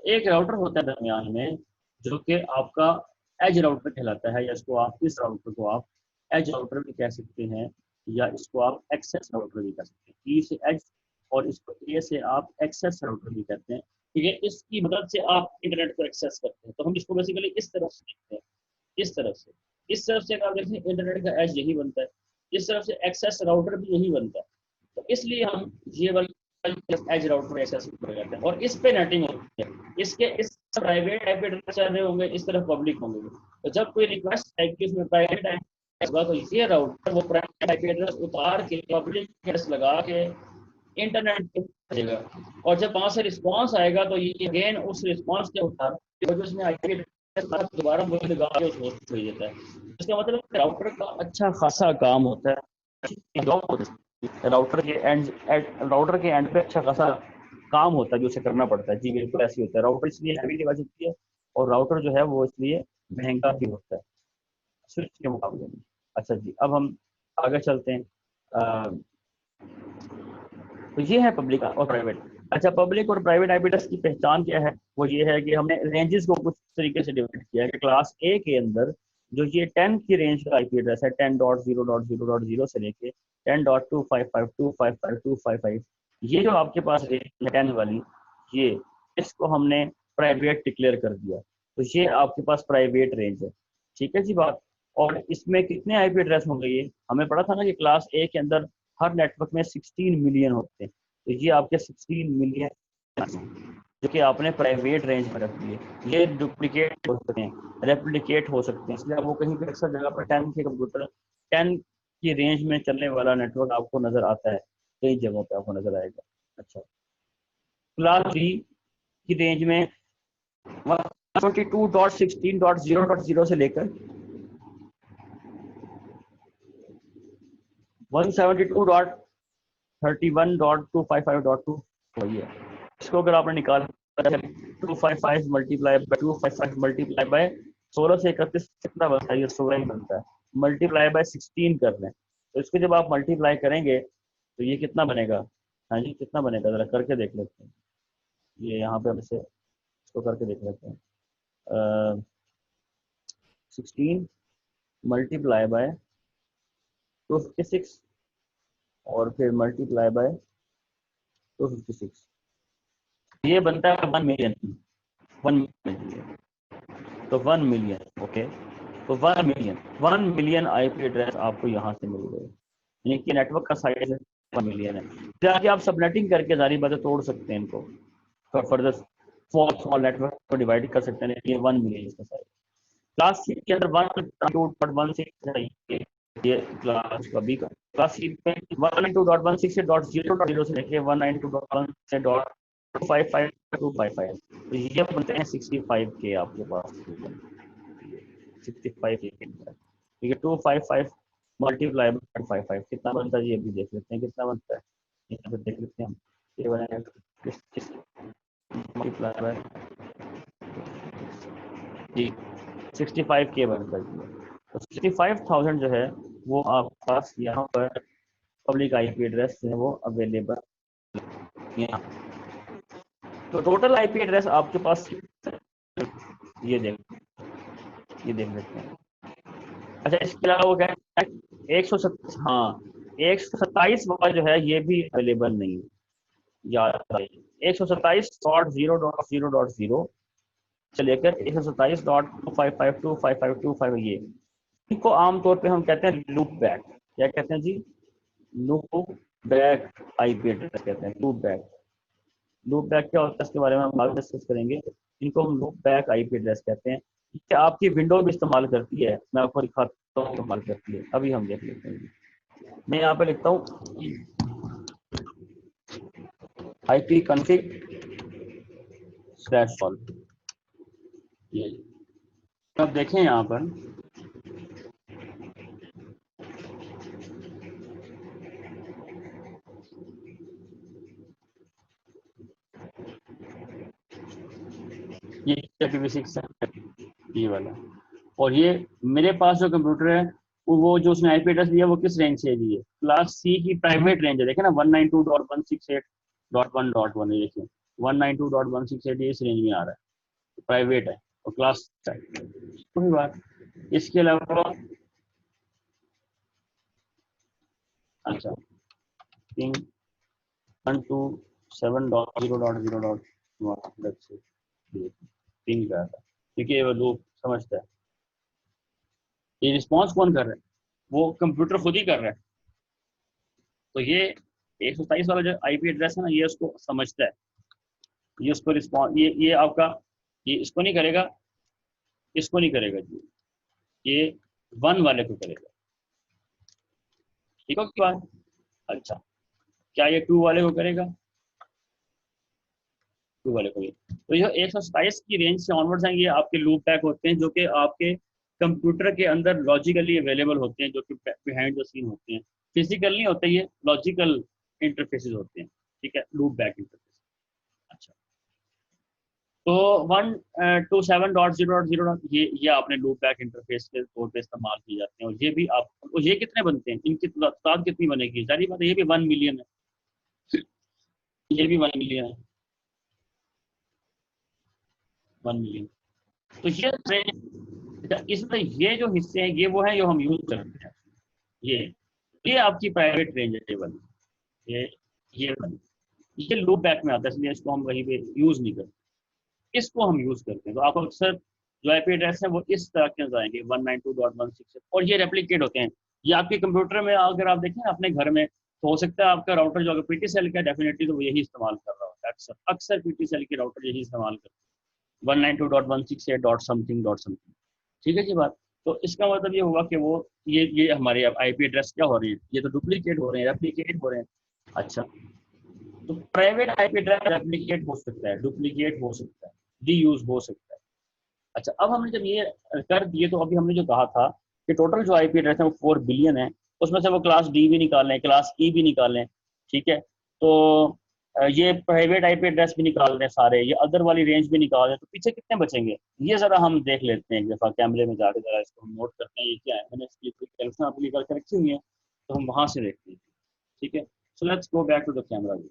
एक राउटर होता है दरमियान में जो कि आपका एज राउटर कहलाता है, या इसको आप, इस राउटर को आप एज राउटर भी कह सकते हैं, या इसको आप एक्सेस राउटर भी कह सकते हैं। ई से एज और इसको ए से आप एक्सेस राउटर भी कहते हैं, ठीक है। इसकी मदद से आप इंटरनेट को एक्सेस करते हैं। तो हम इसको बेसिकली इस तरफ से देखते हैं, इस तरफ से, इस तरफ से आप देखते हैं इंटरनेट का एज यही बनता है, इस तरफ से एक्सेस राउटर भी यही बनता है। तो इसलिए हम ये वाला एज राउटर एक्सेस करते हैं और इस पे नेटिंग होती है। इसके इस प्राइवेट आईपी एड्रेस चल रहे होंगे, इस तरफ पब्लिक होंगे। तो जब कोई रिक्वेस्ट आएगी उसमें प्राइवेट होगा तो ये राउटर वो प्राइवेट आईपी एड्रेस उतार के पब्लिक एड्रेस लगा के इंटरनेट पे भेजेगा। और जब वहां से रिस्पांस आएगा तो ये अगेन उस रिस्पांस के उतार उसमें आईपी एड्रेस दोबारा मुझे लगा के उस होस्ट भेज देता है। इसका मतलब राउटर का अच्छा खासा काम होता है। राउटर के एंड पे अच्छा खासा काम होता है जो उसे करना पड़ता है। जी बिल्कुल ऐसे होता है। राउटर इसलिए हैवी डिवाइस होती है और राउटर जो है वो इसलिए महंगा भी होता है स्विच के मुकाबले में। अच्छा जी, अब हम आगे चलते हैं। तो ये है पब्लिक और प्राइवेट। अच्छा, पब्लिक और प्राइवेट आईपी एड्रेस की पहचान क्या है? वो ये है कि हमने रेंजेस को कुछ तरीके से डिवाइड किया है कि क्लास ए के अंदर जो ये 10 की रेंज का आईपी एड्रेस है 10.0.0.0 से लेके 10.255.255.255, ये जो आपके पास रेंज है 10 वाली, ये इसको हमने प्राइवेट डिक्लेयर कर दिया। तो ये आपके पास प्राइवेट रेंज है, ठीक है जी बात। और इसमें कितने आईपी एड्रेस होंगे? ये हमें पता था ना कि क्लास ए के अंदर हर नेटवर्क में 16 मिलियन होते हैं। तो ये आपके 16 मिलियन जो कि आपने प्राइवेट रेंज में रख दिए। ये डुप्लीकेट हो सकते हैं, रेप्लिकेट हो सकते हैं, इसलिए आपको कहीं पर अक्सर जगह पर 10 के कंप्यूटर 10 की रेंज में चलने वाला नेटवर्क आपको नजर आता है, कई जगहों पे आपको नजर आएगा। अच्छा, क्लास 3 की रेंज में 122.16.0.0 से लेकर 172.31.255.2 वही है। इसको अगर आपने निकाल 255 मल्टीप्लाई बाय 255 मल्टीप्लाई बाय 16 से 31 कितना बनता है? ये 16 ही बनता है। मल्टीप्लाई बाय 16 कर रहे हैं, तो इसको जब आप मल्टीप्लाई करेंगे तो ये कितना बनेगा? हाँ जी, कितना बनेगा जरा करके देख लेते हैं। ये यहाँ पे हम इसे इसको करके देख लेते हैं। 16 मल्टीप्लाई बाय 256 और फिर मल्टीप्लाई बाय 256, ये बनता है 1 मिलियन। 1 मिलियन, तो 1 मिलियन, ओके। तो 1 मिलियन आईपी एड्रेस आपको यहाँ से मिल गए, यानी कि नेटवर्क का साइज 1 मिलियन है। फिर आगे आप सबनेटिंग करके सारी बातें तोड़ सकते हैं इनको, तो फर्दर स्मॉल नेटवर्क को डिवाइड कर सकते हैं। ये 1 मिलियन इसका साइज। क्लास सी के अंदर 1.2.16 ये क्लास का बी का क्लास सी में 192.168.0.0 से लेके 192.168.255.255, तो ये बनते हैं 65 के आपके पास 65 के, ठीक है। 255 मल्टीप्लाई बाय 55 कितना बनता है? ये भी देख लेते हैं कितना बनता है, यहाँ पे देख लेते हैं हम। ये बनेगा मल्टीप्लाई बाय जी 65 के बनता है। तो 65,000 जो है वो आपके पास यहाँ पर पब्लिक आईपी एड्रेस है वो अवेलेबल यहाँ। तो टोटल आईपी एड्रेस आपके पास ये देख लेते हैं। अच्छा, इसके अलावा वो क्या है 127, हाँ 127 वाला जो है ये भी अवेलेबल नहीं है, याद रखिए। 127.0.0.0 से लेकर 127.255.255.25 ये, इनको आमतौर पे हम कहते हैं लूप बैक। क्या कहते हैं जी? लूप बैक आईपी एड्रेस कहते हैं। लूप बैक क्या होता है इसके बारे में हम आगे डिस्कस करेंगे। इनको हम लूप बैक आईपी एड्रेस कहते हैं। ये आपकी विंडो भी इस्तेमाल करती है, मैं आपको दिखाता हूँ इस्तेमाल करती है। अभी हम देख लेते हैं। मैं यहाँ पे लिखता हूँ आईपी config/all। ये अब देखें यहाँ पर ये IPv6 है, ये वाला। और ये मेरे पास जो कंप्यूटर है वो जो उसने आईपी एड्रेस दिया वो किस रेंज से दी है? क्लास सी की प्राइवेट रेंज है, देखे ना 192.168.1.1, ये देखिए 192.168 ये इस रेंज में आ रहा है, प्राइवेट है और क्लास कोई बात। इसके अलावा अच्छा 127.0.0. पिंग कर रहा है, क्योंकि वो लूप समझता है। ये रिस्पॉन्स कौन कर रहा है? वो कंप्यूटर खुद ही कर रहा है। तो ये 127 वाला जो आईपी एड्रेस है ना, ये उसको समझता है, ये उसको रिस्पॉन्स, ये आपका, ये इसको नहीं करेगा, इसको नहीं करेगा जी, ये 1 वाले को करेगा। ठीक है की बात? अच्छा, क्या ये 2 वाले को करेगा? 2 वाले को भी। तो ये 127 की रेंज से ऑनवर्ड्स हैं, ये आपके लूप बैक होते हैं, जो कि आपके कंप्यूटर के अंदर लॉजिकली अवेलेबल होते हैं, जो कि बिहाइंड द सीन होते हैं, फिजिकल नहीं होते, ये लॉजिकल इंटरफेसेस होते हैं। ठीक है, लूप बैक इंटरफेस। अच्छा, तो 127.0.0 ये आपने लूप बैक इंटरफेस के तौर पे इस्तेमाल किए जाते हैं। और ये भी आप, और ये कितने बनते हैं, इनकी तादाद कितनी बनेगी? सारी बात है, ये भी 1 मिलियन है, ये भी 1 मिलियन है, 1 मिलियन। तो इसमें ये जो हिस्से हैं, ये वो है जो हम यूज करते हैं। ये आपकी प्राइवेट रेंज है टेबल, ये ये लूप बैक में आता है, इसलिए इसको हम वहीं पे यूज नहीं करते, इसको हम यूज करते हैं। तो आप अक्सर जो आईपी एड्रेस है वो इस तरह के आएंगे 192.168, और ये रेप्लिकेट होते हैं। ये आपके कंप्यूटर में अगर आप देखें अपने घर में, तो हो सकता है आपका राउटर जो अगर पीटी सेल का डेफिनेटली तो वो यही इस्तेमाल कर रहा होता है, अक्सर पीटी सेल के राउटर यही इस्तेमाल करते हैं, 192.168.something. ठीक है जी बात। तो इसका मतलब ये होगा कि वो ये हमारे आईपी एड्रेस क्या हो रहे हैं, ये तो डुप्लीकेट हो रहे हैं, रेप्लिकेट हो रहे हैं। अच्छा, तो प्राइवेट आईपी एड्रेस रेप्लिकेट हो सकता है, डुप्लीकेट हो सकता है, रीयूज हो सकता है। अच्छा, अब हमने जब ये कर दिए, तो अभी हमने जो कहा था कि टोटल जो आईपी एड्रेस है वो 4 बिलियन है, उसमें से वो क्लास डी भी निकालें, क्लास ई भी निकालें। ठीक है, तो ये प्राइवेट आईपी एड्रेस भी निकाल दें सारे, ये अदर वाली रेंज भी निकाल दें, तो पीछे कितने बचेंगे? ये जरा हम देख लेते हैं एक दफा कैमरे में जाकर, जरा इसको हम नोट करते हैं ये क्या है। मैंने इसकी कैलकुलेशन अपनी करके रखी हुई है, तो हम वहां से देखते हैं। ठीक है, so let's go back to the camera view.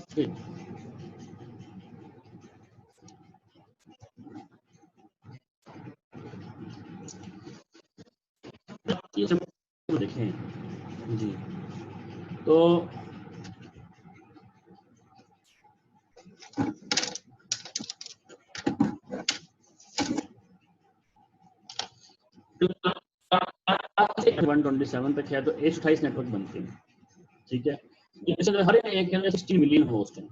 ठीक, ये सब देखें जी। तो तो 127 तक है, तो 128 नेटवर्क बनते हैं। ठीक है, इसमें हर एक के अंदर 16 मिलियन होस्ट हैं,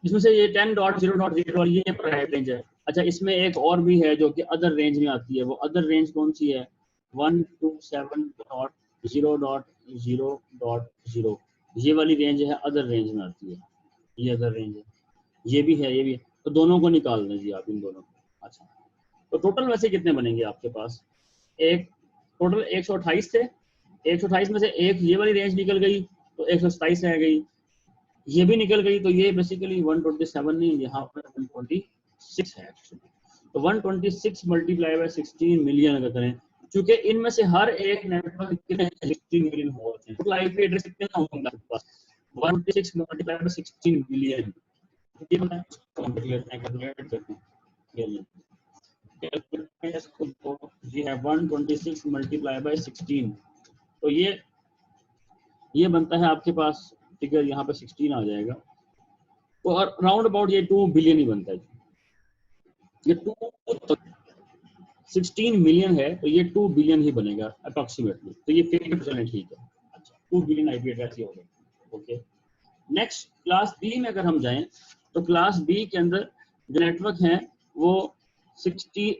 इसमें से ये 10.0.0 और ये प्राइवेट रेंज है। अच्छा, इसमें एक और भी है जो कि अदर रेंज में आती है, वो अदर रेंज कौन सी है? 127.0.0.0, ये वाली रेंज है, अदर रेंज में आती है, ये अदर रेंज है, ये भी है, ये भी है। तो दोनों को निकाल दें जी आप, इन दोनों को। अच्छा, तो टोटल वैसे कितने बनेंगे आपके पास? एक टोटल 128 थे, 128 में से एक ये वाली रेंज निकल गई, तो 127 रह गई, ये भी निकल गई, तो ये बेसिकली 127 नहीं, यहाँ पर 126 है एक्चुअली। तो 126 मल्टीप्लाई बाय 16 मिलियन अगर करें, क्योंकि इनमें से हर एक नेटवर्क कितने 16 मिलियन होते हैं, तो आईपी एड्रेस कितने होंगे आपके पास? 126 मल्टीप्लाई बाय 16 मिलियन, ये मैं कैलकुलेट करते हैं, ये है 126 मल्टीप्लाई बाय 16, तो ये बनता है आपके पास फिगर, यहाँ पे 16 आ जाएगा, तो राउंड अबाउट ये 2 बिलियन ही बनता है। ये 16 मिलियन है, तो ये 2 बिलियन ही बनेगा अप्रोक्सीमेटली, तो ये 50% ठीक है। अच्छा, 2 बिलियन आईपी एड्रेस ही हो गए। ओके, नेक्स्ट क्लास बी में अगर हम जाएं, तो क्लास बी के अंदर जो नेटवर्क हैं वो 60,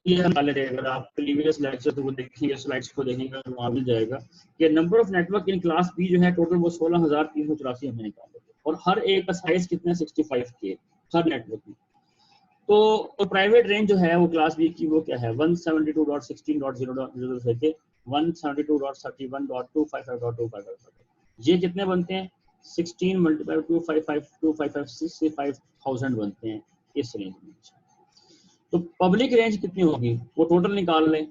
ये हम डाले थे, अगर आप प्रीवियस लेक्चर तो वो देखेंगे, स्लाइड्स को देखेंगे तो वहाँ मिल जाएगा कि number of network in class B जो है टोटल वो 16,384 हमने निकाले थे, और हर एक का साइज कितना है 65K हर नेटवर्क में। तो प्राइवेट रेंज जो है वो क्लास बी की वो क्या है 172.16.0.0 से के 172.31.255.255। ये कितने बनते हैं 16 मल्टीप्लाई 255,255,65,000 बनते हैं इस रेंज में। तो पब्लिक रेंज कितनी होगी वो टोटल निकाल लें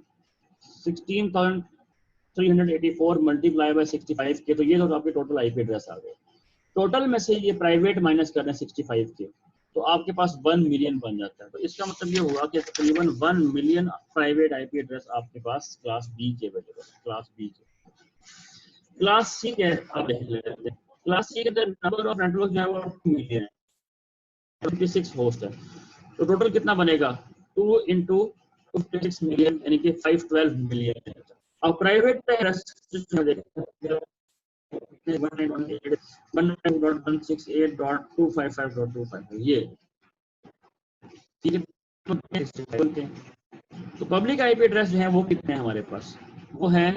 16,384 मल्टीप्लाई बाय 65 के, तो ये तो आपके टोटल आईपी एड्रेस आ गए। टोटल में से ये प्राइवेट माइनस कर रहे हैं 65 के, तो आपके पास 1 मिलियन बन जाता है। तो इसका मतलब ये हुआ कि तकरीबन 1 मिलियन प्राइवेट आईपी एड्रेस आपके पास क्लास बी के अवेलेबल है। क्लास बी के क्लास सी के आप देख लेते हैं। क्लास सी के नंबर ऑफ नेटवर्क जो है वो 2 मिलियन है, 56 होस्ट है। तो टोटल कितना बनेगा 2 इंटू 56 मिलियन यानी कि 512 मिलियन है। अब प्राइवेट पे 192.168.255.255 ये ठीक है। तो पब्लिक आईपी एड्रेस जो है वो कितने हैं हमारे पास, वो है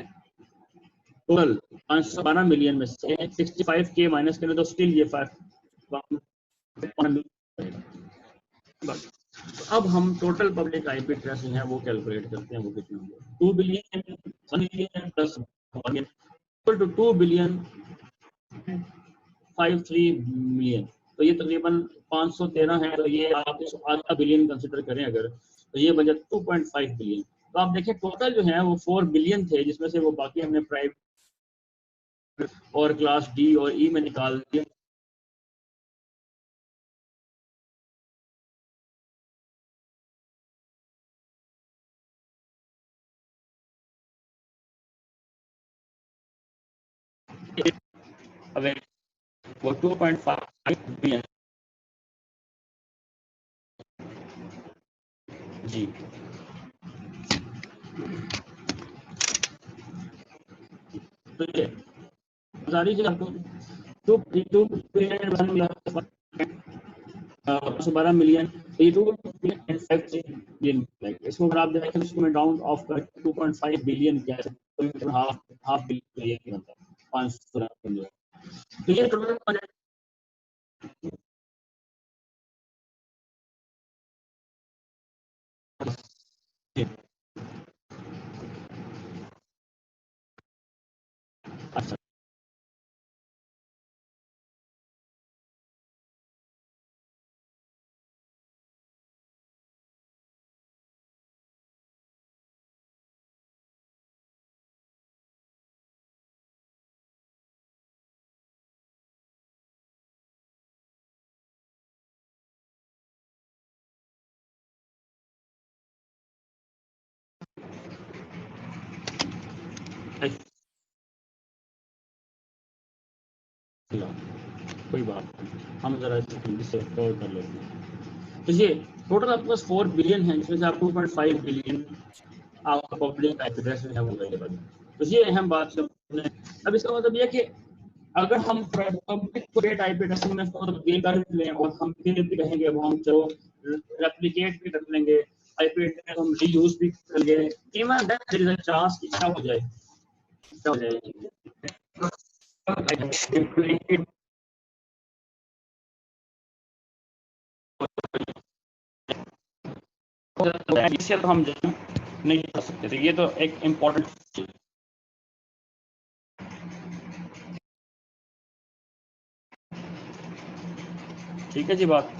टोटल 512 मिलियन में से 65 के माइनस करें तो स्टिल ये 5। अब हम टोटल पब्लिक आईपी एड्रेस जो है वो कैलकुलेट करते हैं, वो कितने होंगे 2 billion 1 million plus 1 million equal to 2 billion 53 million. तो ये तकरीबन 513 है, तो ये आप आधा बिलियन कंसिडर करें अगर, तो ये बन जाता 2.5 बिलियन। तो आप देखिए टोटल जो है वो 4 बिलियन थे, जिसमें से वो बाकी हमने प्राइवेट और क्लास डी और ई में निकाल दिया। अगर वो 2.5 बिलियन जी तो ये बता दीजिए आपको 2 12 मिलियन 2 इसको अगर आप देखें इसको डाउन ऑफ कर 2.5 बिलियन क्या है, हाफ बिलियन बनता है 500 मिलियन। तो ये टोटल अच्छा कोई बात नहीं, हम जरा इसे कवर कर लेते हैं। तो ये टोटल आपके पास 4 बिलियन है, जिसमें से आप 2.5 बिलियन आपका पब्लिक एड्रेस है वो अवेलेबल है। तो ये अहम बात है। अब इसका मतलब ये कि अगर हम पब्लिक को रेट आईपी एड्रेस में गेन कर लें और हम फिर भी रहेंगे, वो हम चलो रेप्लिकेट भी कर लेंगे, आईपी एड्रेस हम रीयूज भी कर लेंगे, even that there is a chance कि क्या हो जाए इसे तो हम नहीं कर सकते थे। ये तो एक इम्पोर्टेंट चीज। ठीक है जी बात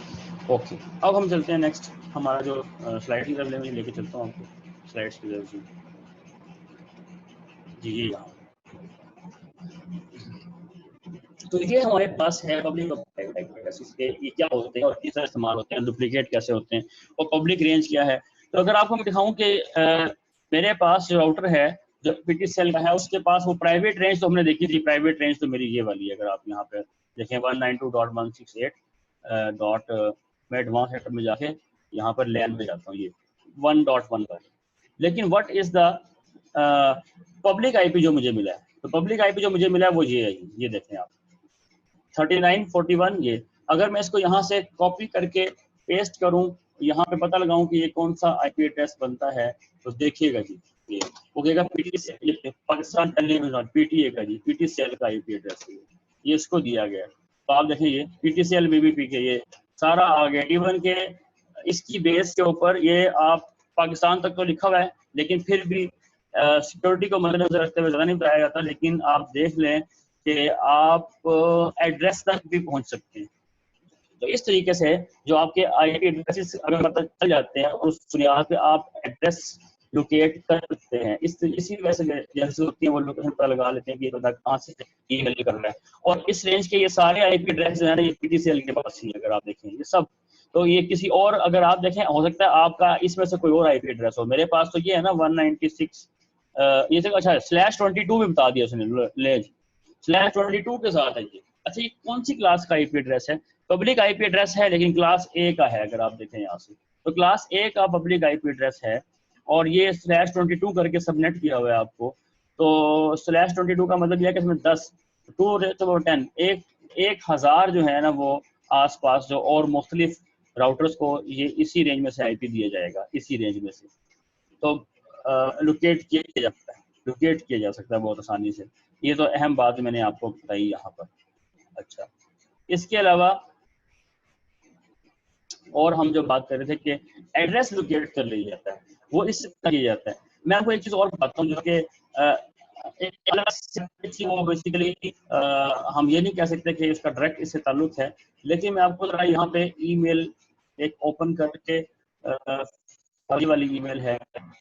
ओके। अब हम चलते हैं नेक्स्ट, हमारा जो स्लाइड की तरफ लेके चलता हूँ आपको स्लाइड्स की तरफ जी ये यहाँ। तो ये हमारे पास है पब्लिक और प्राइवेट आईपी एड्रेसेस के, ये क्या होते हैं और किस तरह इस्तेमाल होते हैं, डुप्लीकेट कैसे होते हैं और पब्लिक रेंज क्या है। तो अगर आपको मैं दिखाऊं कि मेरे पास जो राउटर है जो पीटी सेल का है, उसके पास वो प्राइवेट रेंज तो हमने देखी थी, प्राइवेट रेंज तो मेरी ये वाली है। अगर आप यहाँ पे देखें 192.168. मैं एडवांस सेक्टर में जाके यहाँ पर लैन में जाता हूँ, ये 1.1 पर। लेकिन what is the public IP जो मुझे मिला है, तो पब्लिक आईपी जो मुझे मिला है वो ये है, ये देखें आप 3941। ये अगर मैं इसको यहाँ से कॉपी करके पेस्ट करूँ, यहाँ पे पता लगाऊं कि ये कौन सा आईपी एड्रेस बनता है, तो देखिएगा जी ये वो कहेगा पीटी पाकिस्तान टेलीविजन पीटीए का जी, पीटीसीएल का आईपी एड्रेस है ये इसको दिया गया। तो आप देखें ये पीटीसीएल बीबीपी के ये सारा आ गया, इवन के इसकी बेस के ऊपर ये आप पाकिस्तान तक तो लिखा हुआ है, लेकिन फिर भी सिक्योरिटी को मद्देनजर रखते हुए ज़्यादा नहीं बताया जाता, लेकिन आप देख लें कि आप एड्रेस तक भी पहुंच सकते हैं। तो इस तरीके से जो आपके आईपी एड्रेसेस अगर पता चल जाते हैं, उस बुनियाद पे आप एड्रेस लोकेट कर सकते हैं। इसी वजह से जैसे होती है वो लोकेशन पता लगा लेते हैं कि ये बंदा कहाँ से ईमेल कर रहा है। और इस रेंज के ये सारे आईपी एड्रेस जो है ना, ये पीटीसीएल के पास ही है। अगर आप देखें ये सब, तो ये किसी और, अगर आप देखें हो सकता है आपका इसमें से कोई और आईपी एड्रेस हो। मेरे पास तो ये है ना 196 ये से अच्छा /22 भी बता दिया उसने, लेज /22 के साथ है ये। अच्छा, ये कौन सी क्लास का आईपी एड्रेस है? पब्लिक आईपी एड्रेस है, लेकिन क्लास ए का है। अगर आप देखें यहाँ से, तो क्लास ए का पब्लिक आईपी एड्रेस है, और ये /22 करके सबनेट किया हुआ है आपको। तो /22 का मतलब यह है कि इसमें 10 2 10 1000 जो है ना, वो आसपास जो और मुख्तलिफ राउटर्स को ये इसी रेंज में से आईपी दिया जाएगा, इसी रेंज में से। तो लोकेट किया जा सकता है, लोकेट किया जा सकता है बहुत आसानी से। ये तो अहम बात मैंने आपको बताई यहाँ पर। अच्छा, इसके अलावा और हम जो बात कर रहे थे कि एड्रेस लोकेट कर लिया जाता है, वो इस तरह किया जाता है। मैं आपको एक चीज़ और बताता हूँ, जो कि एक अलग चीज़, वो बेसिकली हम ये नहीं कह सकते कि इसका डायरेक्ट इससे ताल्लुक है, लेकिन मैं आपको जरा यहाँ पे ईमेल एक ओपन करके ये वाली ईमेल है,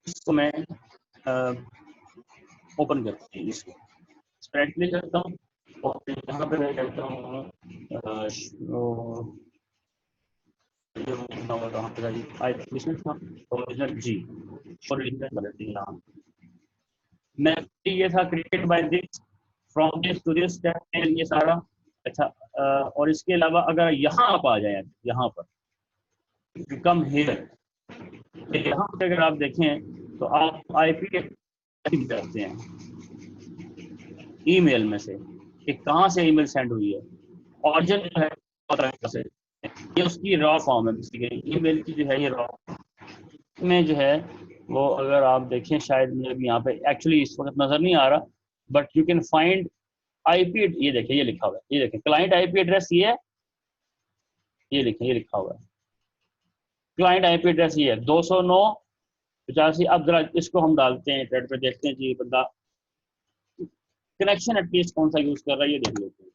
इसको मैं ओपन करती हूँ, इसको स्प्रेड क्लिक करता हूँ और यहाँ पे मैं कहता हूँ जी, मैं ये था created by this from this to this, ये सारा। अच्छा, और इसके अलावा अगर यहाँ आप आ जाए, यहाँ पर कम हियर, तो यहाँ पे अगर आप देखें तो आप आईपी करते हैं ईमेल में से कि कहाँ से ईमेल सेंड हुई है। ऑरिजिन जो है से, ये उसकी रॉ फॉर्म है बेसिकली। ईमेल की जो है ये रॉ में जो है वो, अगर आप देखें, शायद मुझे यहाँ पे एक्चुअली इस वक्त नजर नहीं आ रहा, but you can find IP. ये देखें, ये लिखा हुआ है, ये देखें क्लाइंट आईपी एड्रेस ये है, ये देखें ये लिखा हुआ है क्लाइंट आईपी एड्रेस ये है 209.85। अब जरा इसको हम डालते हैं इंटरनेट पे, देखते हैं जी बंदा कनेक्शन एटलीस्ट कौन सा यूज कर रहा है, ये देख लेते हैं।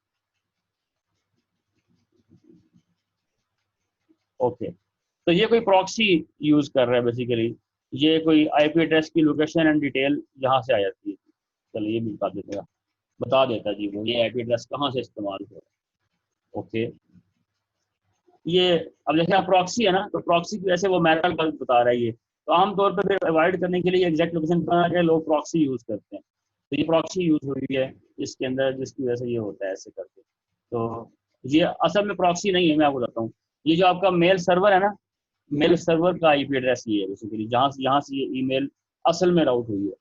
ओके, तो ये कोई प्रॉक्सी यूज कर रहा है बेसिकली। ये कोई आईपी एड्रेस की लोकेशन एंड डिटेल यहाँ से आ जाती है। चलिए ये भी बता देता जी वो ये आईपी एड्रेस कहाँ से इस्तेमाल हो रहा है। ओके, ये अब देखिए प्रॉक्सी है ना, तो प्रॉक्सी की वजह से वो मैटर गलत बता रहा है ये। तो आमतौर पर फिर अवॉइड करने के लिए एग्जैक्ट लोकेशन बना के लोग प्रॉक्सी यूज करते हैं। तो ये प्रॉक्सी यूज हुई है इसके अंदर, जिसकी वजह से ये होता है ऐसे करके। तो ये असल में प्रॉक्सी नहीं है, मैं आपको बताता हूँ। ये जो आपका मेल सर्वर है ना, मेल सर्वर का आईपी एड्रेस ये है बेसिकली, जहाँ से यहाँ से ये ईमेल असल में राउट हुई है।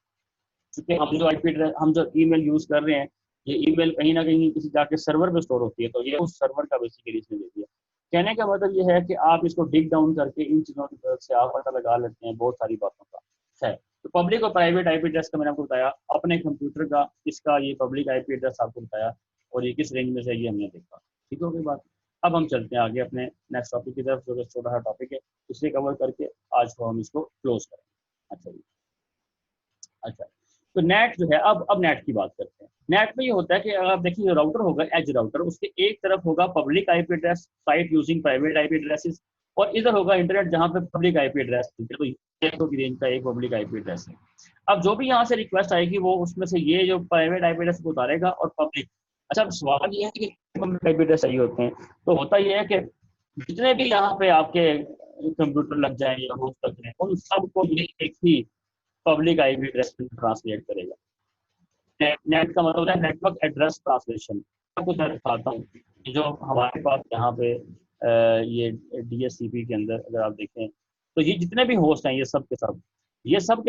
क्योंकि हम जो आईपी एड्रेस, हम जो ईमेल यूज कर रहे हैं, ये ईमेल कहीं ना कहीं किसी जाके सर्वर पे स्टोर होती है, तो ये उस सर्वर का बेसिकली इसने दे दिया। कहने का मतलब ये है कि आप इसको डिग डाउन करके इन चीज़ों की मदद से आप पता लगा लेते हैं बहुत सारी बातों का है। तो पब्लिक और प्राइवेट आईपी एड्रेस का मैंने आपको बताया, अपने कंप्यूटर का इसका ये पब्लिक आईपी एड्रेस आपको बताया, और ये किस रेंज में से ये हमने देखा। ठीक हो गई बात। अब हम चलते हैं आगे अपने नेक्स्ट टॉपिक की तरफ, जो कि छोटा सा टॉपिक है, इसे कवर करके आज को हम इसको क्लोज करें। अच्छा जी, अच्छा, तो नेट जो है, अब नेट की बात करते हैं। नेट में ये होता है कि अगर आप देखिए, जो राउटर होगा एज राउटर, उसके एक तरफ होगा public IP address site using private IP addresses, और इधर होगा इंटरनेट जहां पे पब्लिक आईपी एड्रेस। तो की रेंज का एक पब्लिक आईपी एड्रेस है। अब जो भी यहाँ से रिक्वेस्ट आएगी वो उसमें से ये जो प्राइवेट आईपी एड्रेस को उतारेगा और पब्लिक। अच्छा, अब सवाल ये है कि पब्लिक आईपी एड्रेस सही होते हैं, तो होता ये है कि जितने भी यहाँ पे आपके कंप्यूटर लग जाए या होस्ट लग जाए, उन सबको ये एक ही पब्लिक आईपी एड्रेस ट्रांसलेट करेगा। नेट का मतलब है नेटवर्क एड्रेस ट्रांसलेशन। आपको मैं दिखाता हूँ जो हमारे पास यहाँ पे ये डीएससीपी के अंदर अगर आप देखें, तो ये जितने भी होस्ट हैं ये सब के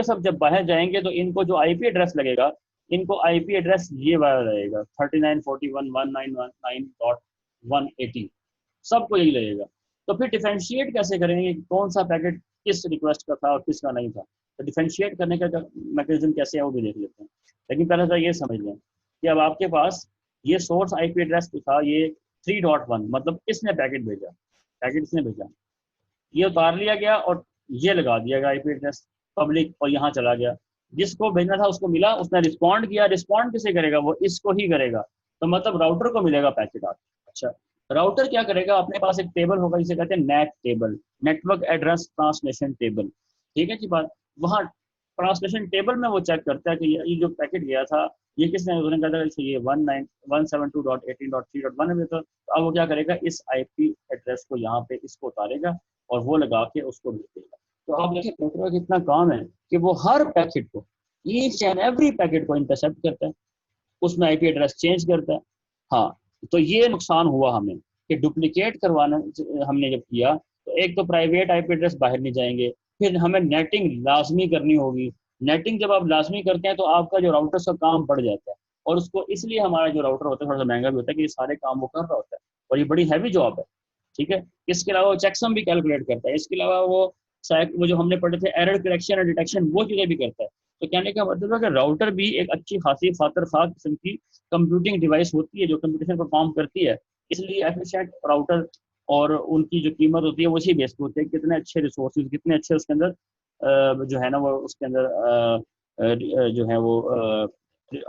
सब जब बाहर जाएंगे, तो इनको जो आईपी एड्रेस लगेगा, इनको आईपी एड्रेस ये वाला रहेगा 3941.199.180, सबको यही लगेगा। तो फिर डिफरेंशिएट कैसे करेंगे कौन सा पैकेट किस रिक्वेस्ट का था और किसका नहीं था? तो डिफरेंशिएट करने का मैकेनिज्म कैसे है वो भी देख लेते हैं। लेकिन पहले तो ये समझ लें कि अब आपके पास ये सोर्स आईपी एड्रेस जो था, ये 3.1, मतलब इसने पैकेट भेजा, पैकेट इसने भेजा। ये उतार लिया गया और ये लगा दिया गया आईपी एड्रेस पब्लिक, और यहाँ चला गया। जिसको भेजना था उसको मिला, उसने रिस्पॉन्ड किया। रिस्पॉन्ड किसे करेगा? वो इसको ही करेगा। तो मतलब राउटर को मिलेगा पैकेट आगे। अच्छा, राउटर क्या करेगा? अपने पास एक टेबल होगा जिसे कहते हैं NAT table, network address translation table. ठीक है जी बात। वहाँ ट्रांसलेशन टेबल में वो चेक करता है कि ये जो पैकेट गया था ये किसने, उन्होंने कहा था ये 172.18.3.1 में। तो अब वो क्या करेगा? इस आईपी एड्रेस को यहाँ पे इसको उतारेगा और वो लगा के उसको भेज देगा। तो आप देखिए राउटर का कितना काम है कि वो हर पैकेट को, ईच एंड एवरी पैकेट को इंटरसेप्ट करता है, उसमें आईपी एड्रेस चेंज करता है। हाँ, तो ये नुकसान हुआ हमें कि डुप्लीकेट करवाना हमने जब किया तो एक तो प्राइवेट आईपी एड्रेस बाहर नहीं जाएंगे, फिर हमें नेटिंग लाजमी करनी होगी। नेटिंग जब आप लाजमी करते हैं तो आपका जो राउटर का काम बढ़ जाता है, और उसको इसलिए हमारा जो राउटर होता है थोड़ा सा महंगा भी होता है कि ये सारे काम वो कर रहा होता है, और ये बड़ी हैवी जॉब है। ठीक है, इसके अलावा वो चेकसम भी कैलकुलेट करता है, इसके अलावा वो जो हमने पढ़े थे एरर करेक्शन और डिटेक्शन, वो चीज़ें भी करता है। तो कहने का मतलब है कि राउटर भी एक अच्छी खासी खातर खा किस्म की कंप्यूटिंग डिवाइस होती है जो कंप्यूटेशन परफॉर्म करती है। इसलिए एफिशिएंट राउटर और उनकी जो कीमत होती है वो इसी बेस पे होती है, कितने अच्छे रिसोर्सेज, कितने अच्छे उसके अंदर जो है ना वो उसके अंदर जो है वो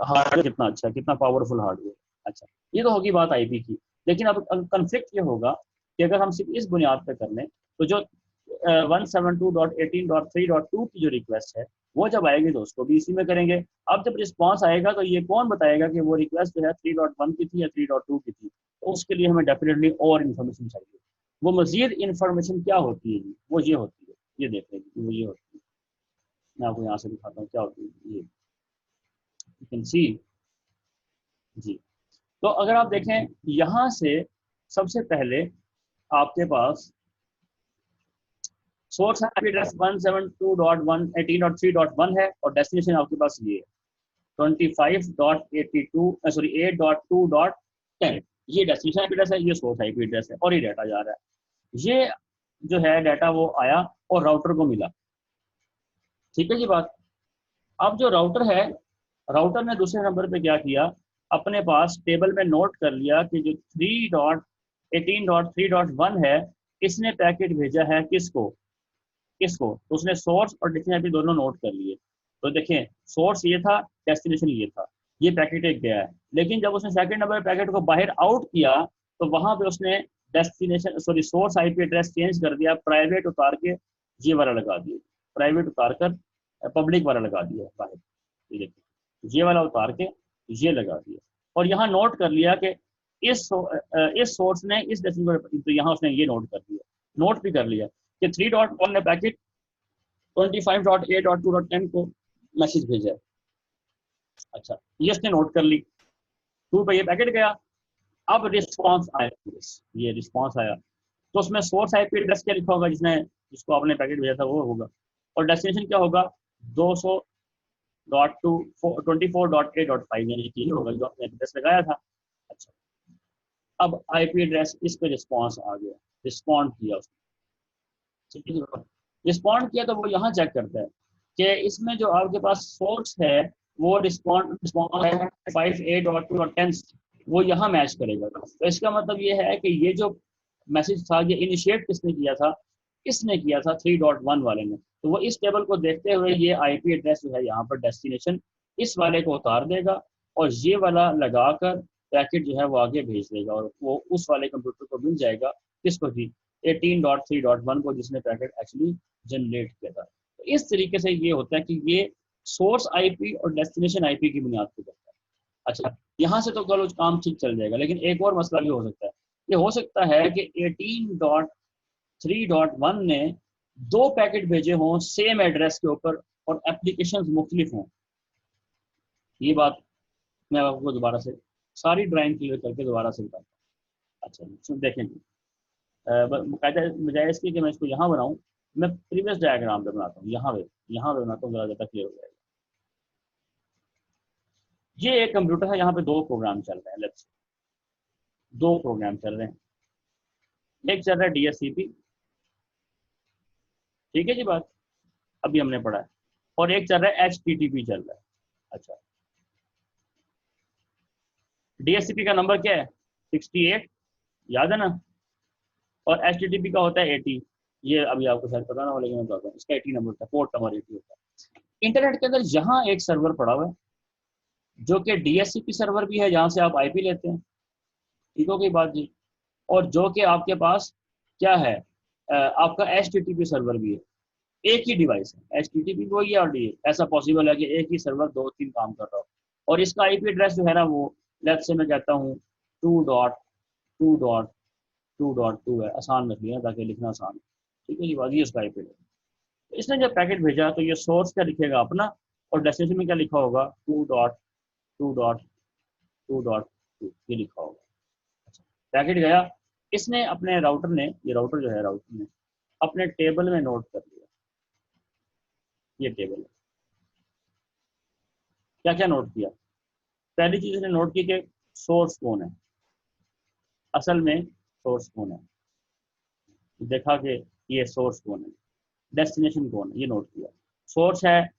हार्डवेयर कितना अच्छा, कितना पावरफुल हार्डवेयर। अच्छा, ये तो होगी बात आईपी की। लेकिन अब कंफ्लिक्ट ये होगा कि अगर हम सिर्फ इस बुनियाद पर कर लें तो जो 172.18.3.2 की जो रिक्वेस्ट है वो जब आएगी तो उसको भी इसी में करेंगे। अब जब रिस्पॉन्स आएगा तो ये कौन बताएगा कि वो रिक्वेस्ट जो है 3.1 की थी या 3.2 की थी? तो उसके लिए हमें डेफिनेटली और इन्फॉर्मेशन चाहिए। वो मजीद इन्फॉर्मेशन क्या होती है? वो ये होती है, ये देख लेंगे वो ये होती है। मैं आपको यहाँ से दिखाता हूँ क्या होती है। ये यू कैन सी जी। तो अगर आप देखें यहाँ से सबसे पहले आपके पास सोर्स आईपी एड्रेस 172.118.3.1 है और डेस्टिनेशन आपके पास ये है 25.82 सॉरी 8.2.10। ये डेस्टिनेशन आईपी एड्रेस है, ये सोर्स आईपी एड्रेस है, और ये डाटा जा रहा है। ये जो है डाटा वो आया और राउटर को मिला। ठीक है जी बात। अब जो राउटर है, राउटर ने दूसरे नंबर पे क्या किया? अपने पास टेबल में नोट कर लिया कि जो 3.18.3.1 है इसने पैकेट भेजा है किसको किसको, तो उसने सोर्स और डेस्टिनेशन दोनों नोट कर लिए। तो देखें सोर्स ये था, डेस्टिनेशन ये था, ये पैकेट एक गया है। लेकिन जब उसने सेकंड नंबर पैकेट को बाहर आउट किया तो वहां पे उसने destination sorry source IP address change कर दिया, प्राइवेट उतार के ये वाला लगा दिया, प्राइवेट उतार कर पब्लिक वाला लगा दिया बाहर। ये देखिए ये वाला उतार के ये लगा दिया, और यहाँ नोट कर लिया कि इस सोर्स ने इस डेस्टिनेशन, तो यहाँ उसने ये नोट कर दिया, नोट भी कर लिया कि 3.1 ने पैकेट 25.8.2.10 को मैसेज भेजा है। अच्छा, ये उसने नोट कर ली, 2 पे ये पैकेट गया। अब रिस्पॉन्स आया, ये रिस्पॉन्स आया तो उसमें सोर्स आईपी एड्रेस क्या लिखा होगा जिसको आपने पैकेट भेजा था वो होगा, और डेस्टिनेशन क्या होगा 200.24.8.5 यानी कि होगा जो आपने एड्रेस लगाया था। अच्छा, अब आईपी एड्रेस इस पे रिस्पॉन्स आ गया, रिस्पॉन्ड किया उसने। ठीक है, रिस्पॉन्ड किया तो वो यहाँ चेक करता है कि इसमें जो आपके पास सोर्स है वो रिस्पॉन्ड 5.8.2.10 वो यहाँ मैच करेगा। तो इसका मतलब ये है कि ये जो मैसेज था ये इनिशिएट किसने किया था? इसने किया था 3.1 वाले ने। तो वो इस टेबल को देखते हुए ये आईपी एड्रेस जो है यहाँ पर डेस्टिनेशन इस वाले को उतार देगा और ये वाला लगाकर पैकेट जो है वो आगे भेज देगा, और वो उस वाले कंप्यूटर को मिल जाएगा किसको भी 18.3.1 को जिसने पैकेट एक्चुअली जनरेट किया था। तो इस तरीके से ये होता है कि ये सोर्स आईपी और डेस्टिनेशन आईपी की बुनियाद पर करता है। अच्छा, यहाँ से तो चलो काम ठीक चल जाएगा, लेकिन एक और मसला भी हो सकता है। ये हो सकता है कि 18.3.1 ने 2 पैकेट भेजे हों सेम एड्रेस के ऊपर और एप्लीकेशंस मुख्तलिफ हों। ये बात मैं आपको दोबारा से सारी ड्राइंग क्लियर करके दोबारा से बताता हूँ। अच्छा देखें बाकायदा बजाय इसके कि मैं इसको यहाँ बनाऊँ, मैं प्रीवियस डायग्राम पे बनाता हूँ, यहाँ पे बनाता हूँ, ज़रा ज़्यादा क्लियर हो जाएगा। ये एक कंप्यूटर है, यहाँ पे 2 प्रोग्राम चल रहे हैं, लेट्स 2 प्रोग्राम चल रहे हैं। एक चल रहा है DSCP, ठीक है जी बात, अभी हमने पढ़ा है, और एक चल रहा है HTTP चल रहा है। अच्छा, DSCP का नंबर क्या है 68, याद है ना, और HTTP का होता है 80। ये अभी आपको शायद पता ना हो, लेकिन मैं बताता हूँ। इसका 80 नंबर होता है, पोर्ट नंबर 80 होता है। इंटरनेट के अंदर जहाँ एक सर्वर पड़ा हुआ है जो कि DHCP सर्वर भी है, जहाँ से आप IP लेते हैं, ठीक हो गई बात जी, और जो कि आपके पास क्या है, आपका HTTP सर्वर भी है। एक ही डिवाइस है, HTTP वही है और डी ऐसा पॉसिबल है कि एक ही सर्वर 2-3 काम कर रहा हो। और इसका IP एड्रेस जो है ना, वो लेट्स से मैं कहता हूँ 2.2.2.2 है, आसान रख लिया ताकि लिखना आसान है, ठीक है जी बात, ये उसका IP एड्रेस। तो इसने जब पैकेट भेजा तो ये सोर्स क्या लिखेगा अपना, और डेस्टिनेशन में क्या लिखा होगा, 2.2.2.2 ये लिखा होगा। अच्छा, पैकेट गया, इसने अपने राउटर ने, ये राउटर जो है, राउटर ने अपने टेबल में नोट कर लिया, ये टेबल है, क्या क्या नोट किया। पहली चीज इसने नोट की कि सोर्स कौन है, असल में सोर्स कौन है, देखा कि ये सोर्स कौन है, डेस्टिनेशन कौन है, ये नोट किया। सोर्स है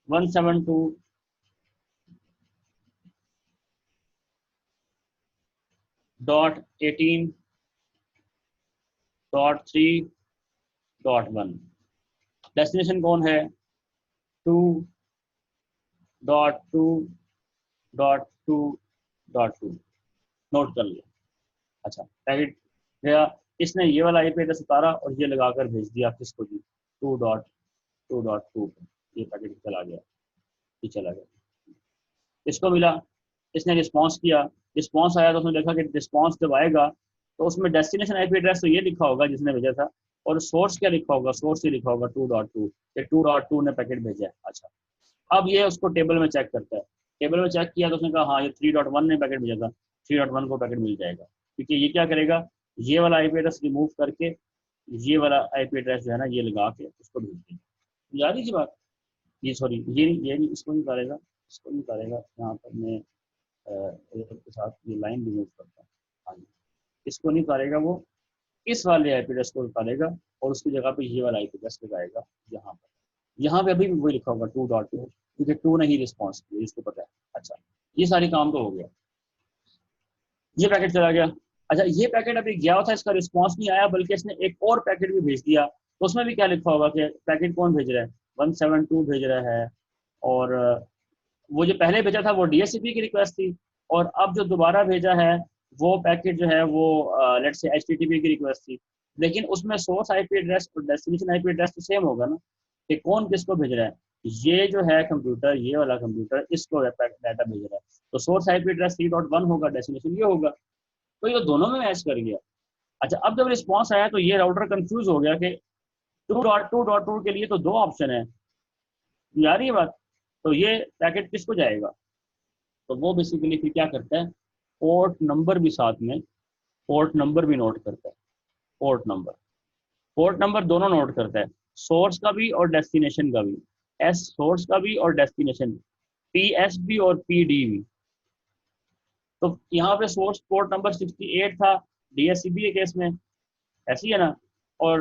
172.18.3.1। डेस्टिनेशन कौन है 2.2.2.2 नोट कर लिया। अच्छा, पैकेट गया, इसने ये वाला IP एड्रेस उतारा और ये लगाकर भेज दिया किसको जी, 2.2.2 पे। ये पैकेट चला गया, ये चला गया, इसको मिला, इसने रिस्पॉन्स किया, रिस्पॉन्स आया तो उसने देखा कि रिस्पॉन्स जब आएगा तो उसमें डेस्टिनेशन IP एड्रेस तो ये लिखा होगा जिसने भेजा था, और सोर्स क्या लिखा होगा, सोर्स ये लिखा होगा 2.2, ये 2.2 ने पैकेट भेजा है। अच्छा, अब ये उसको टेबल में चेक करता है, टेबल में चेक किया तो उसने कहा हाँ ये 3.1 ने पैकेट भेजा था, 3.1 को पैकेट मिल जाएगा, क्योंकि ये क्या करेगा, ये वाला IP एड्रेस रिमूव करके ये वाला IP एड्रेस जो है ना ये लगा के उसको भेज देगा। याद ही बात, ये सॉरी ये नहीं, इसको नहीं करेगा, इसको नहीं करेगा, यहाँ पर मैं के साथ ये लाइन रिमूव करता हूँ। हाँ जी, इसको नहीं करेगा, वो इस वाले IP एड्रेस को निकालेगा और उसकी जगह पे ये वाला IP एड्रेस लगाएगा यहाँ पर। यहाँ पे अभी भी वही लिखा होगा 2.2, क्योंकि 2 ने ही रिस्पॉन्स किया, इसको पता है। अच्छा, ये सारी काम तो हो गया, ये पैकेट चला गया। अच्छा, ये पैकेट अभी गया था, इसका रिस्पॉन्स नहीं आया, बल्कि इसने एक और पैकेट भी भेज दिया, तो उसमें भी क्या लिखा होगा कि पैकेट कौन भेज रहा है, 172 भेज रहा है, और वो जो पहले भेजा था वो DHCP की रिक्वेस्ट थी, और अब जो दोबारा भेजा है वो पैकेट जो है वो लेट्स से HTTP की रिक्वेस्ट थी, लेकिन उसमें सोर्स IP एड्रेस और डेस्टिनेशन IP एड्रेस तो सेम होगा ना, कि कौन किसको भेज रहा है, ये जो है कंप्यूटर, ये वाला कंप्यूटर इसको डाटा भेज रहा है, तो सोर्स IP एड्रेस 3.1 होगा, डेस्टिनेशन ये होगा, तो ये दोनों में मैच कर गया। अच्छा, अब जब रिस्पॉन्स आया तो ये राउटर कंफ्यूज हो गया कि 2.2.2 के लिए तो 2 ऑप्शन है, यार ये बात, तो ये पैकेट किसको जाएगा, तो वो बेसिकली फिर क्या करता है, पोर्ट नंबर भी साथ में, पोर्ट नंबर भी नोट करता है, पोर्ट नंबर दोनों नोट करता है, सोर्स का भी और डेस्टिनेशन का भी, एस सोर्स का भी और डेस्टिनेशन, PS भी और PD भी। तो यहाँ पे सोर्स पोर्ट नंबर 68 था DHCP के केस में, ऐसी है ना, और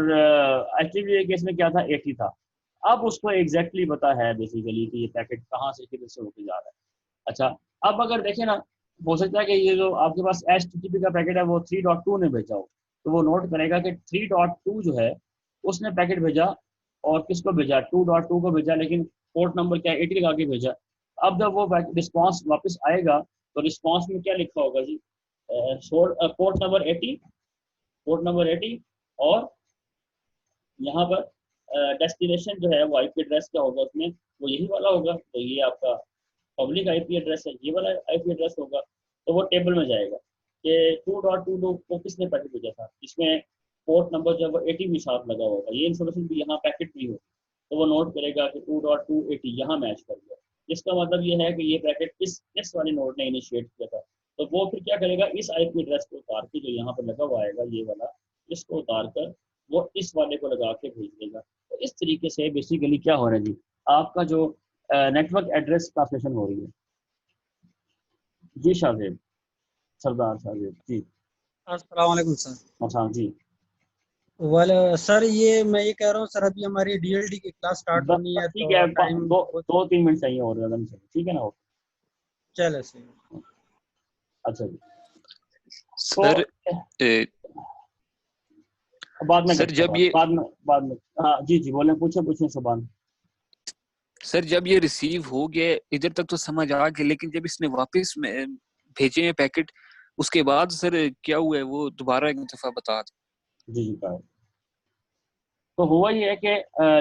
HTTP के केस में क्या था, 80 था। अब उसको एग्जैक्टली पता है बेसिकली कि ये पैकेट कहाँ से किधर से होके जा रहा है। अच्छा, अब अगर देखें ना, हो सकता है कि ये जो आपके पास HTTP का पैकेट है वो 3.2 ने भेजा हो, तो वो नोट करेगा कि 3.2 जो है उसने पैकेट भेजा, और किसको भेजा, 2.2 को भेजा, लेकिन पोर्ट नंबर क्या 80 लगा के भेजा। अब जब वो रिस्पॉन्स वापस आएगा तो रिस्पॉन्स में क्या लिखा होगा जी, पोर्ट नंबर 80, पोर्ट नंबर 80, और यहाँ पर डेस्टिनेशन जो है वो IP एड्रेस क्या होगा उसमें, वो यही वाला होगा, तो ये आपका पब्लिक IP एड्रेस है, ये वाला IP एड्रेस होगा, तो वो टेबल में जाएगा कि 2.2 को किसने पैकेट भेजा था, इसमें पोर्ट नंबर जो है वो 80 भी साथ लगा होगा, ये इन्फॉर्मेशन भी यहाँ पैकेट भी हो, तो वो नोट करेगा कि 2.280 यहाँ मैच कर गया। इसका मतलब ये है कि ये पैकेट इस वाले नोड ने इनिशिएट किया था, तो वो फिर क्या करेगा, इस IP एड्रेस को उतार के जो यहाँ पर लगा हुआ आएगा ये वाला, इसको उतार कर वो इस वाले को लगा के भेज देगा। तो इस तरीके से बेसिकली क्या हो रहा है जी, आपका जो नेटवर्क एड्रेस ट्रांसलेशन हो रही है। जी शाहजेब, सरदार साहब जी। अस्सलाम वालेकुम सर। अच्छा जी, वाले सर, ये मैं ये कह रहा हूँ सर, अभी हमारी DLD की क्लास स्टार्ट बस होनी बस है ठीक तो है, टाइम दो 3 मिनट चाहिए और ज़्यादा नहीं चाहिए, ठीक है ना, ओके। चले सर। अच्छा जी, तो सर बाद में सर करते हैं जब ये बाद में हाँ जी जी बोलें, पूछें सुभान। सर जब ये रिसीव हो गया इधर तक तो समझ आ गया, लेकिन जब इसने वापस में भेजे हैं पैकेट, उसके बाद सर क्या हुआ है वो दोबारा एक दफा बता दें। जी जी कहा। तो हुआ ये है कि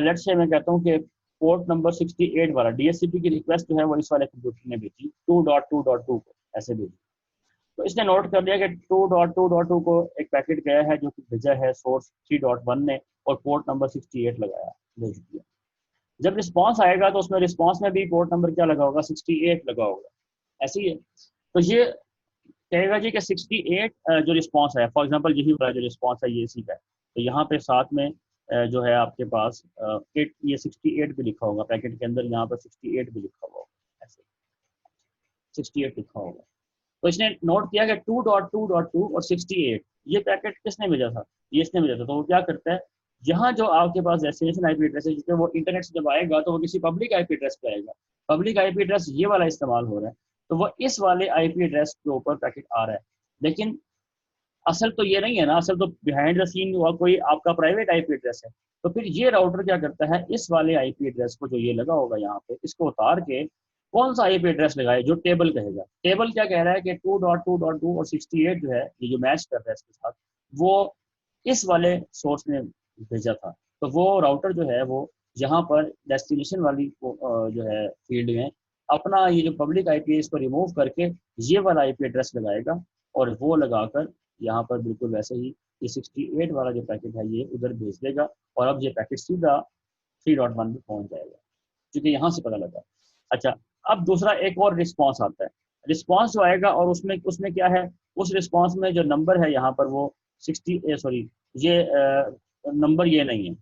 लेट्स से मैं कहता हूँ कि पोर्ट नंबर 68 वाला डीएससीपी की रिक्वेस्ट जो है वो इस वाले कंप्यूटर ने भेजी 2.2.2 को ऐसे भेजी। तो इसने नोट कर लिया कि 2.2.2 को एक पैकेट गया है जो कि भेजा है सोर्स 3.1 ने और पोर्ट नंबर 68 लगाया, भेज दिया। जब रिस्पांस आएगा तो उसमें रिस्पांस में भी पोर्ट नंबर क्या लगा होगा, 68 लगा होगा, ऐसे ही है। तो ये कहेगा जी कि 68 जो रिस्पांस है, फॉर एग्जांपल यही वाला जो रिस्पांस है ये इसी का है, तो यहाँ पे साथ में जो है आपके पास 8 ये 68 भी लिखा होगा पैकेट के अंदर, यहाँ पर 68 भी लिखा हुआ होगा, ऐसे 68 लिखा होगा। तो इसने नोट किया कि 2.2.2 और 68 ये पैकेट किसने भेजा था, ये इसने भेजा था। तो वो क्या करता है, यहाँ जो आपके पास डेस्टिनेशन आईपी एड्रेस है जिसपे वो इंटरनेट से जब आएगा तो वो किसी पब्लिक आईपी एड्रेस पे आएगा। पब्लिक आईपी एड्रेस ये वाला इस्तेमाल हो रहा है, तो वो इस वाले आईपी एड्रेस के ऊपर पैकेट आ रहा है। लेकिन असल तो ये नहीं है ना, असल तो बिहाइंड द सीन हुआ कोई आपका प्राइवेट आईपी एड्रेस है। तो फिर ये राउटर क्या करता है, इस वाले आईपी एड्रेस को जो ये लगा होगा यहाँ पे, इसको उतार के कौन सा आईपी एड्रेस लगाए जो टेबल कहेगा। टेबल क्या कह रहा है कि 2.2.2 और 68 जो है ये जो मैच कर रहा है इसके साथ, वो इस वाले सोर्स ने भेजा था। तो वो राउटर जो है वो यहाँ पर डेस्टिनेशन वाली जो है फील्ड में अपना ये जो पब्लिक आईपी है इसको रिमूव करके ये वाला आईपी एड्रेस लगाएगा और वो लगाकर यहाँ पर बिल्कुल वैसे ही ये 68 वाला जो पैकेट है ये उधर भेज देगा और अब ये पैकेट सीधा 3.1 में पहुंच जाएगा, क्योंकि यहाँ से पता लगा। अच्छा, अब दूसरा एक और रिस्पांस आता है। रिस्पांस जो आएगा और उसमें उसमें क्या है, उस रिस्पांस में जो नंबर है यहाँ पर वो 60 सॉरी ये नंबर ये नहीं है,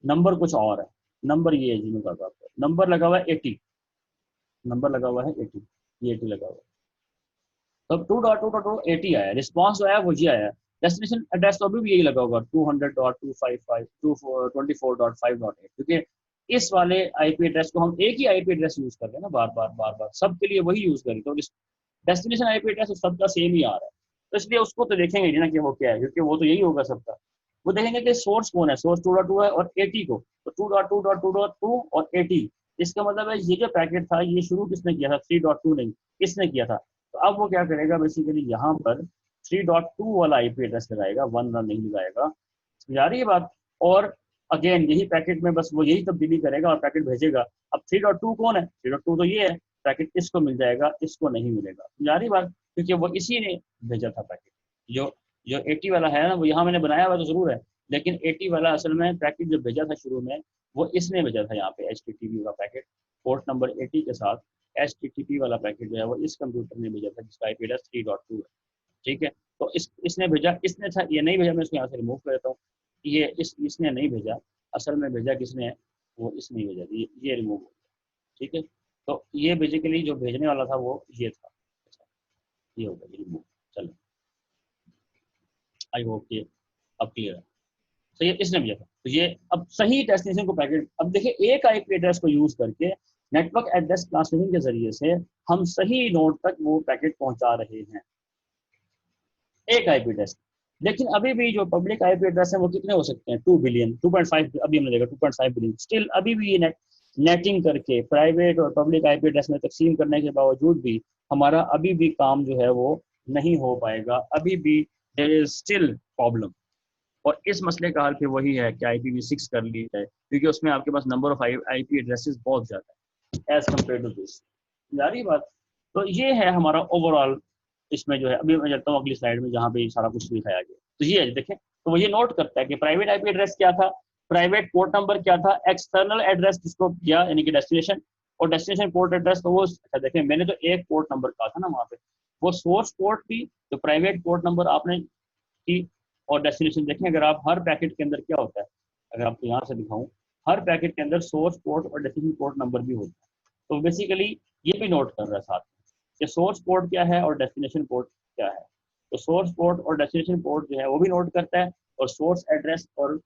नंबर कुछ और है। नंबर ये है जिन्होंने कहा था, नंबर लगा हुआ है 80, नंबर लगा हुआ है 80, ये 80 लगा हुआ है। तो 2.2.80 आया, रिस्पांस जो आया वो ये आया। डेस्टिनेशन एड्रेस तो अभी भी यही लगा होगा 200.255.224.5.8, क्योंकि इस वाले आईपी एड्रेस को हम एक ही आईपी एड्रेस यूज कर रहे हैं ना, बार बार सबके लिए वही यूज करें, तो डेस्टिनेशन आईपी एड्रेस सबका सेम ही आ रहा है। तो इसलिए उसको तो देखेंगे ना कि वो क्या है, क्योंकि वो तो यही होगा सबका। वो देखेंगे कि सोर्स कौन है, सोर्स 2.2 है और 80 को, तो 2.2.2.2 और 80, इसका मतलब है ये जो पैकेट था ये शुरू किसने किया था, 3.2 नहीं, किसने किया था। तो अब वो क्या करेगा, बेसिकली यहाँ पर 3.2 वाला आईपी एड्रेस लगाएगा, 1 नहीं लगाएगा, समझ आ रही है बात। और अगेन यही पैकेट में बस वो यही तब्दीली करेगा और पैकेट भेजेगा। अब 3.2 कौन है, 3.2 तो ये है, पैकेट इसको मिल जाएगा, इसको नहीं मिलेगा, समझ आ रही बात, क्योंकि वो इसी ने भेजा था पैकेट। जो जो 80 वाला है ना, वो यहाँ मैंने बनाया हुआ तो जरूर है, लेकिन 80 वाला असल में पैकेट जो भेजा था शुरू में वो इसने भेजा था यहाँ पे, HTTP का पैकेट पोर्ट नंबर 80 के साथ HTTP वाला पैकेट जो है वो इस कंप्यूटर ने भेजा था जिसका आईपी एड्रेस 3.2 है, ठीक है। तो इसने भेजा, इसने था ये नहीं भेजा, मैं इसको यहाँ से रिमूव कर देता हूँ। ये इसने नहीं भेजा, असल में भेजा किसने है, वो इसने भेजा, ये रिमूव हो गया, ठीक है। तो ये बेसिकली जो भेजने वाला था वो ये था, ये होगा ये रिमूव। चलो आई होप ये अब क्लियर है। तो ये इसने भेजा था, तो ये अब सही डेस्टिनेशन को पैकेट, अब देखिए एक आईपी एड्रेस को यूज करके नेटवर्क एड्रेस ट्रांसलेशन के जरिए से हम सही नोड तक वो पैकेट पहुंचा रहे हैं, एक आईपी एड्रेस। लेकिन अभी भी जो पब्लिक आईपी एड्रेस है वो कितने हो सकते हैं, 2 बिलियन, 2.5, अभी हमने देखा 2.5 बिलियन। स्टिल अभी भी ये नेटिंग करके प्राइवेट और पब्लिक आईपी एड्रेस में तकसीम करने के बावजूद भी हमारा अभी भी काम जो है वो नहीं हो पाएगा, अभी भी देयर इज स्टिल प्रॉब्लम। और इस मसले का हल फिर वही है कि IPv6 कर ली जाए, क्योंकि उसमें आपके पास नंबर ऑफ आईपी एड्रेसेस बहुत ज़्यादा है एज कम्पेयर टू दिस, जारी बात। तो ये है हमारा ओवरऑल इसमें जो है। अभी मैं चलता हूँ अगली स्लाइड में जहाँ पे सारा कुछ दिखाया गया। तो ये है देखें, तो वो ये नोट करता है कि प्राइवेट आईपी एड्रेस क्या था, प्राइवेट पोर्ट नंबर क्या था, एक्सटर्नल एड्रेस जिसको किया यानी कि डेस्टिनेशन, और डेस्टिनेशन पोर्ट एड्रेस। तो वो अच्छा देखें, मैंने तो एक पोर्ट नंबर कहा था ना वहाँ पे, वो सोर्स पोर्ट भी, तो प्राइवेट पोर्ट नंबर आपने की, और डेस्टिनेशन देखें अगर आप हर पैकेट के अंदर क्या होता है, अगर आपको यहाँ से दिखाऊं, हर पैकेट के अंदर सोर्स पोर्ट और डेस्टिनेशन पोर्ट नंबर भी होता है। तो बेसिकली ये भी नोट कर रहा है साथ में कि सोर्स पोर्ट क्या है और डेस्टिनेशन पोर्ट क्या है। तो सोर्स पोर्ट और डेस्टिनेशन पोर्ट जो है वो भी नोट करता है, और सोर्स एड्रेस और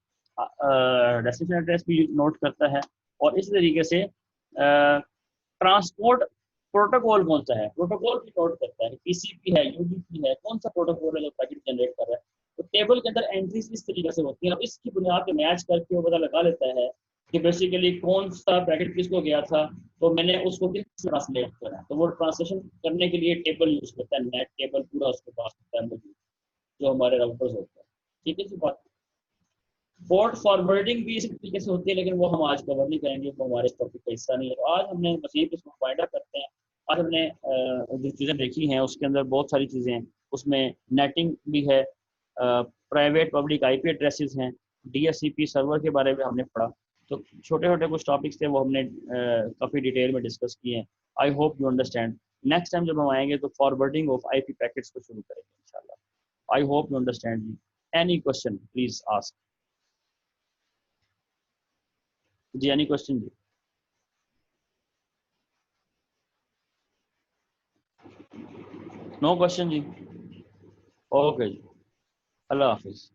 डेस्टिनेशन एड्रेस भी नोट करता है। और इसी तरीके से ट्रांसपोर्ट प्रोटोकॉल कौन सा है, प्रोटोकॉल भी नोट करता है, TCP है, UDP है, कौन सा प्रोटोकॉल है जो पैकेट जनरेट कर रहा है, तो टेबल के अंदर एंट्रीज इस तरीके से होती हैं, अब इसकी बुनियाद पे मैच करके वो पता लगा लेता है कि बेसिकली कौन सा पैकेट किसको गया था, तो मैंने उसको किस ट्रांसलेट करा, तो वो ट्रांसलेशन करने के लिए टेबल यूज करता है, नेट टेबल पूरा उसके पास होता है मौजूद, जो हमारे राउटर्स होते हैं। ठीक है जी बात। पोर्ट फॉरवर्डिंग भी इसी तरीके से होती है, लेकिन वो हम आज कवर नहीं करेंगे, वो हमारे टॉपिक का हिस्सा नहीं है। तो आज हमने मजीद इसको फाइंड आउट करते हैं। आज हमने जो चीज़ें देखी हैं उसके अंदर बहुत सारी चीज़ें हैं, उसमें नेटिंग भी है, प्राइवेट पब्लिक आईपी एड्रेसेस हैं, डीएचसीपी सर्वर के बारे में हमने पढ़ा। तो छोटे छोटे कुछ टॉपिक्स थे वो हमने काफ़ी डिटेल में डिस्कस किए हैं। आई hope you understand. Next time जब हम आएंगे तो फॉरवर्डिंग ऑफ आईपी पैकेट्स को शुरू करेंगे इंशाल्लाह। आई होप यू अंडरस्टैंड जी। एनी क्वेश्चन प्लीज आस्क जी, एनी क्वेश्चन जी। नो क्वेश्चन जी। ओके जी, अल्लाह हाफिज।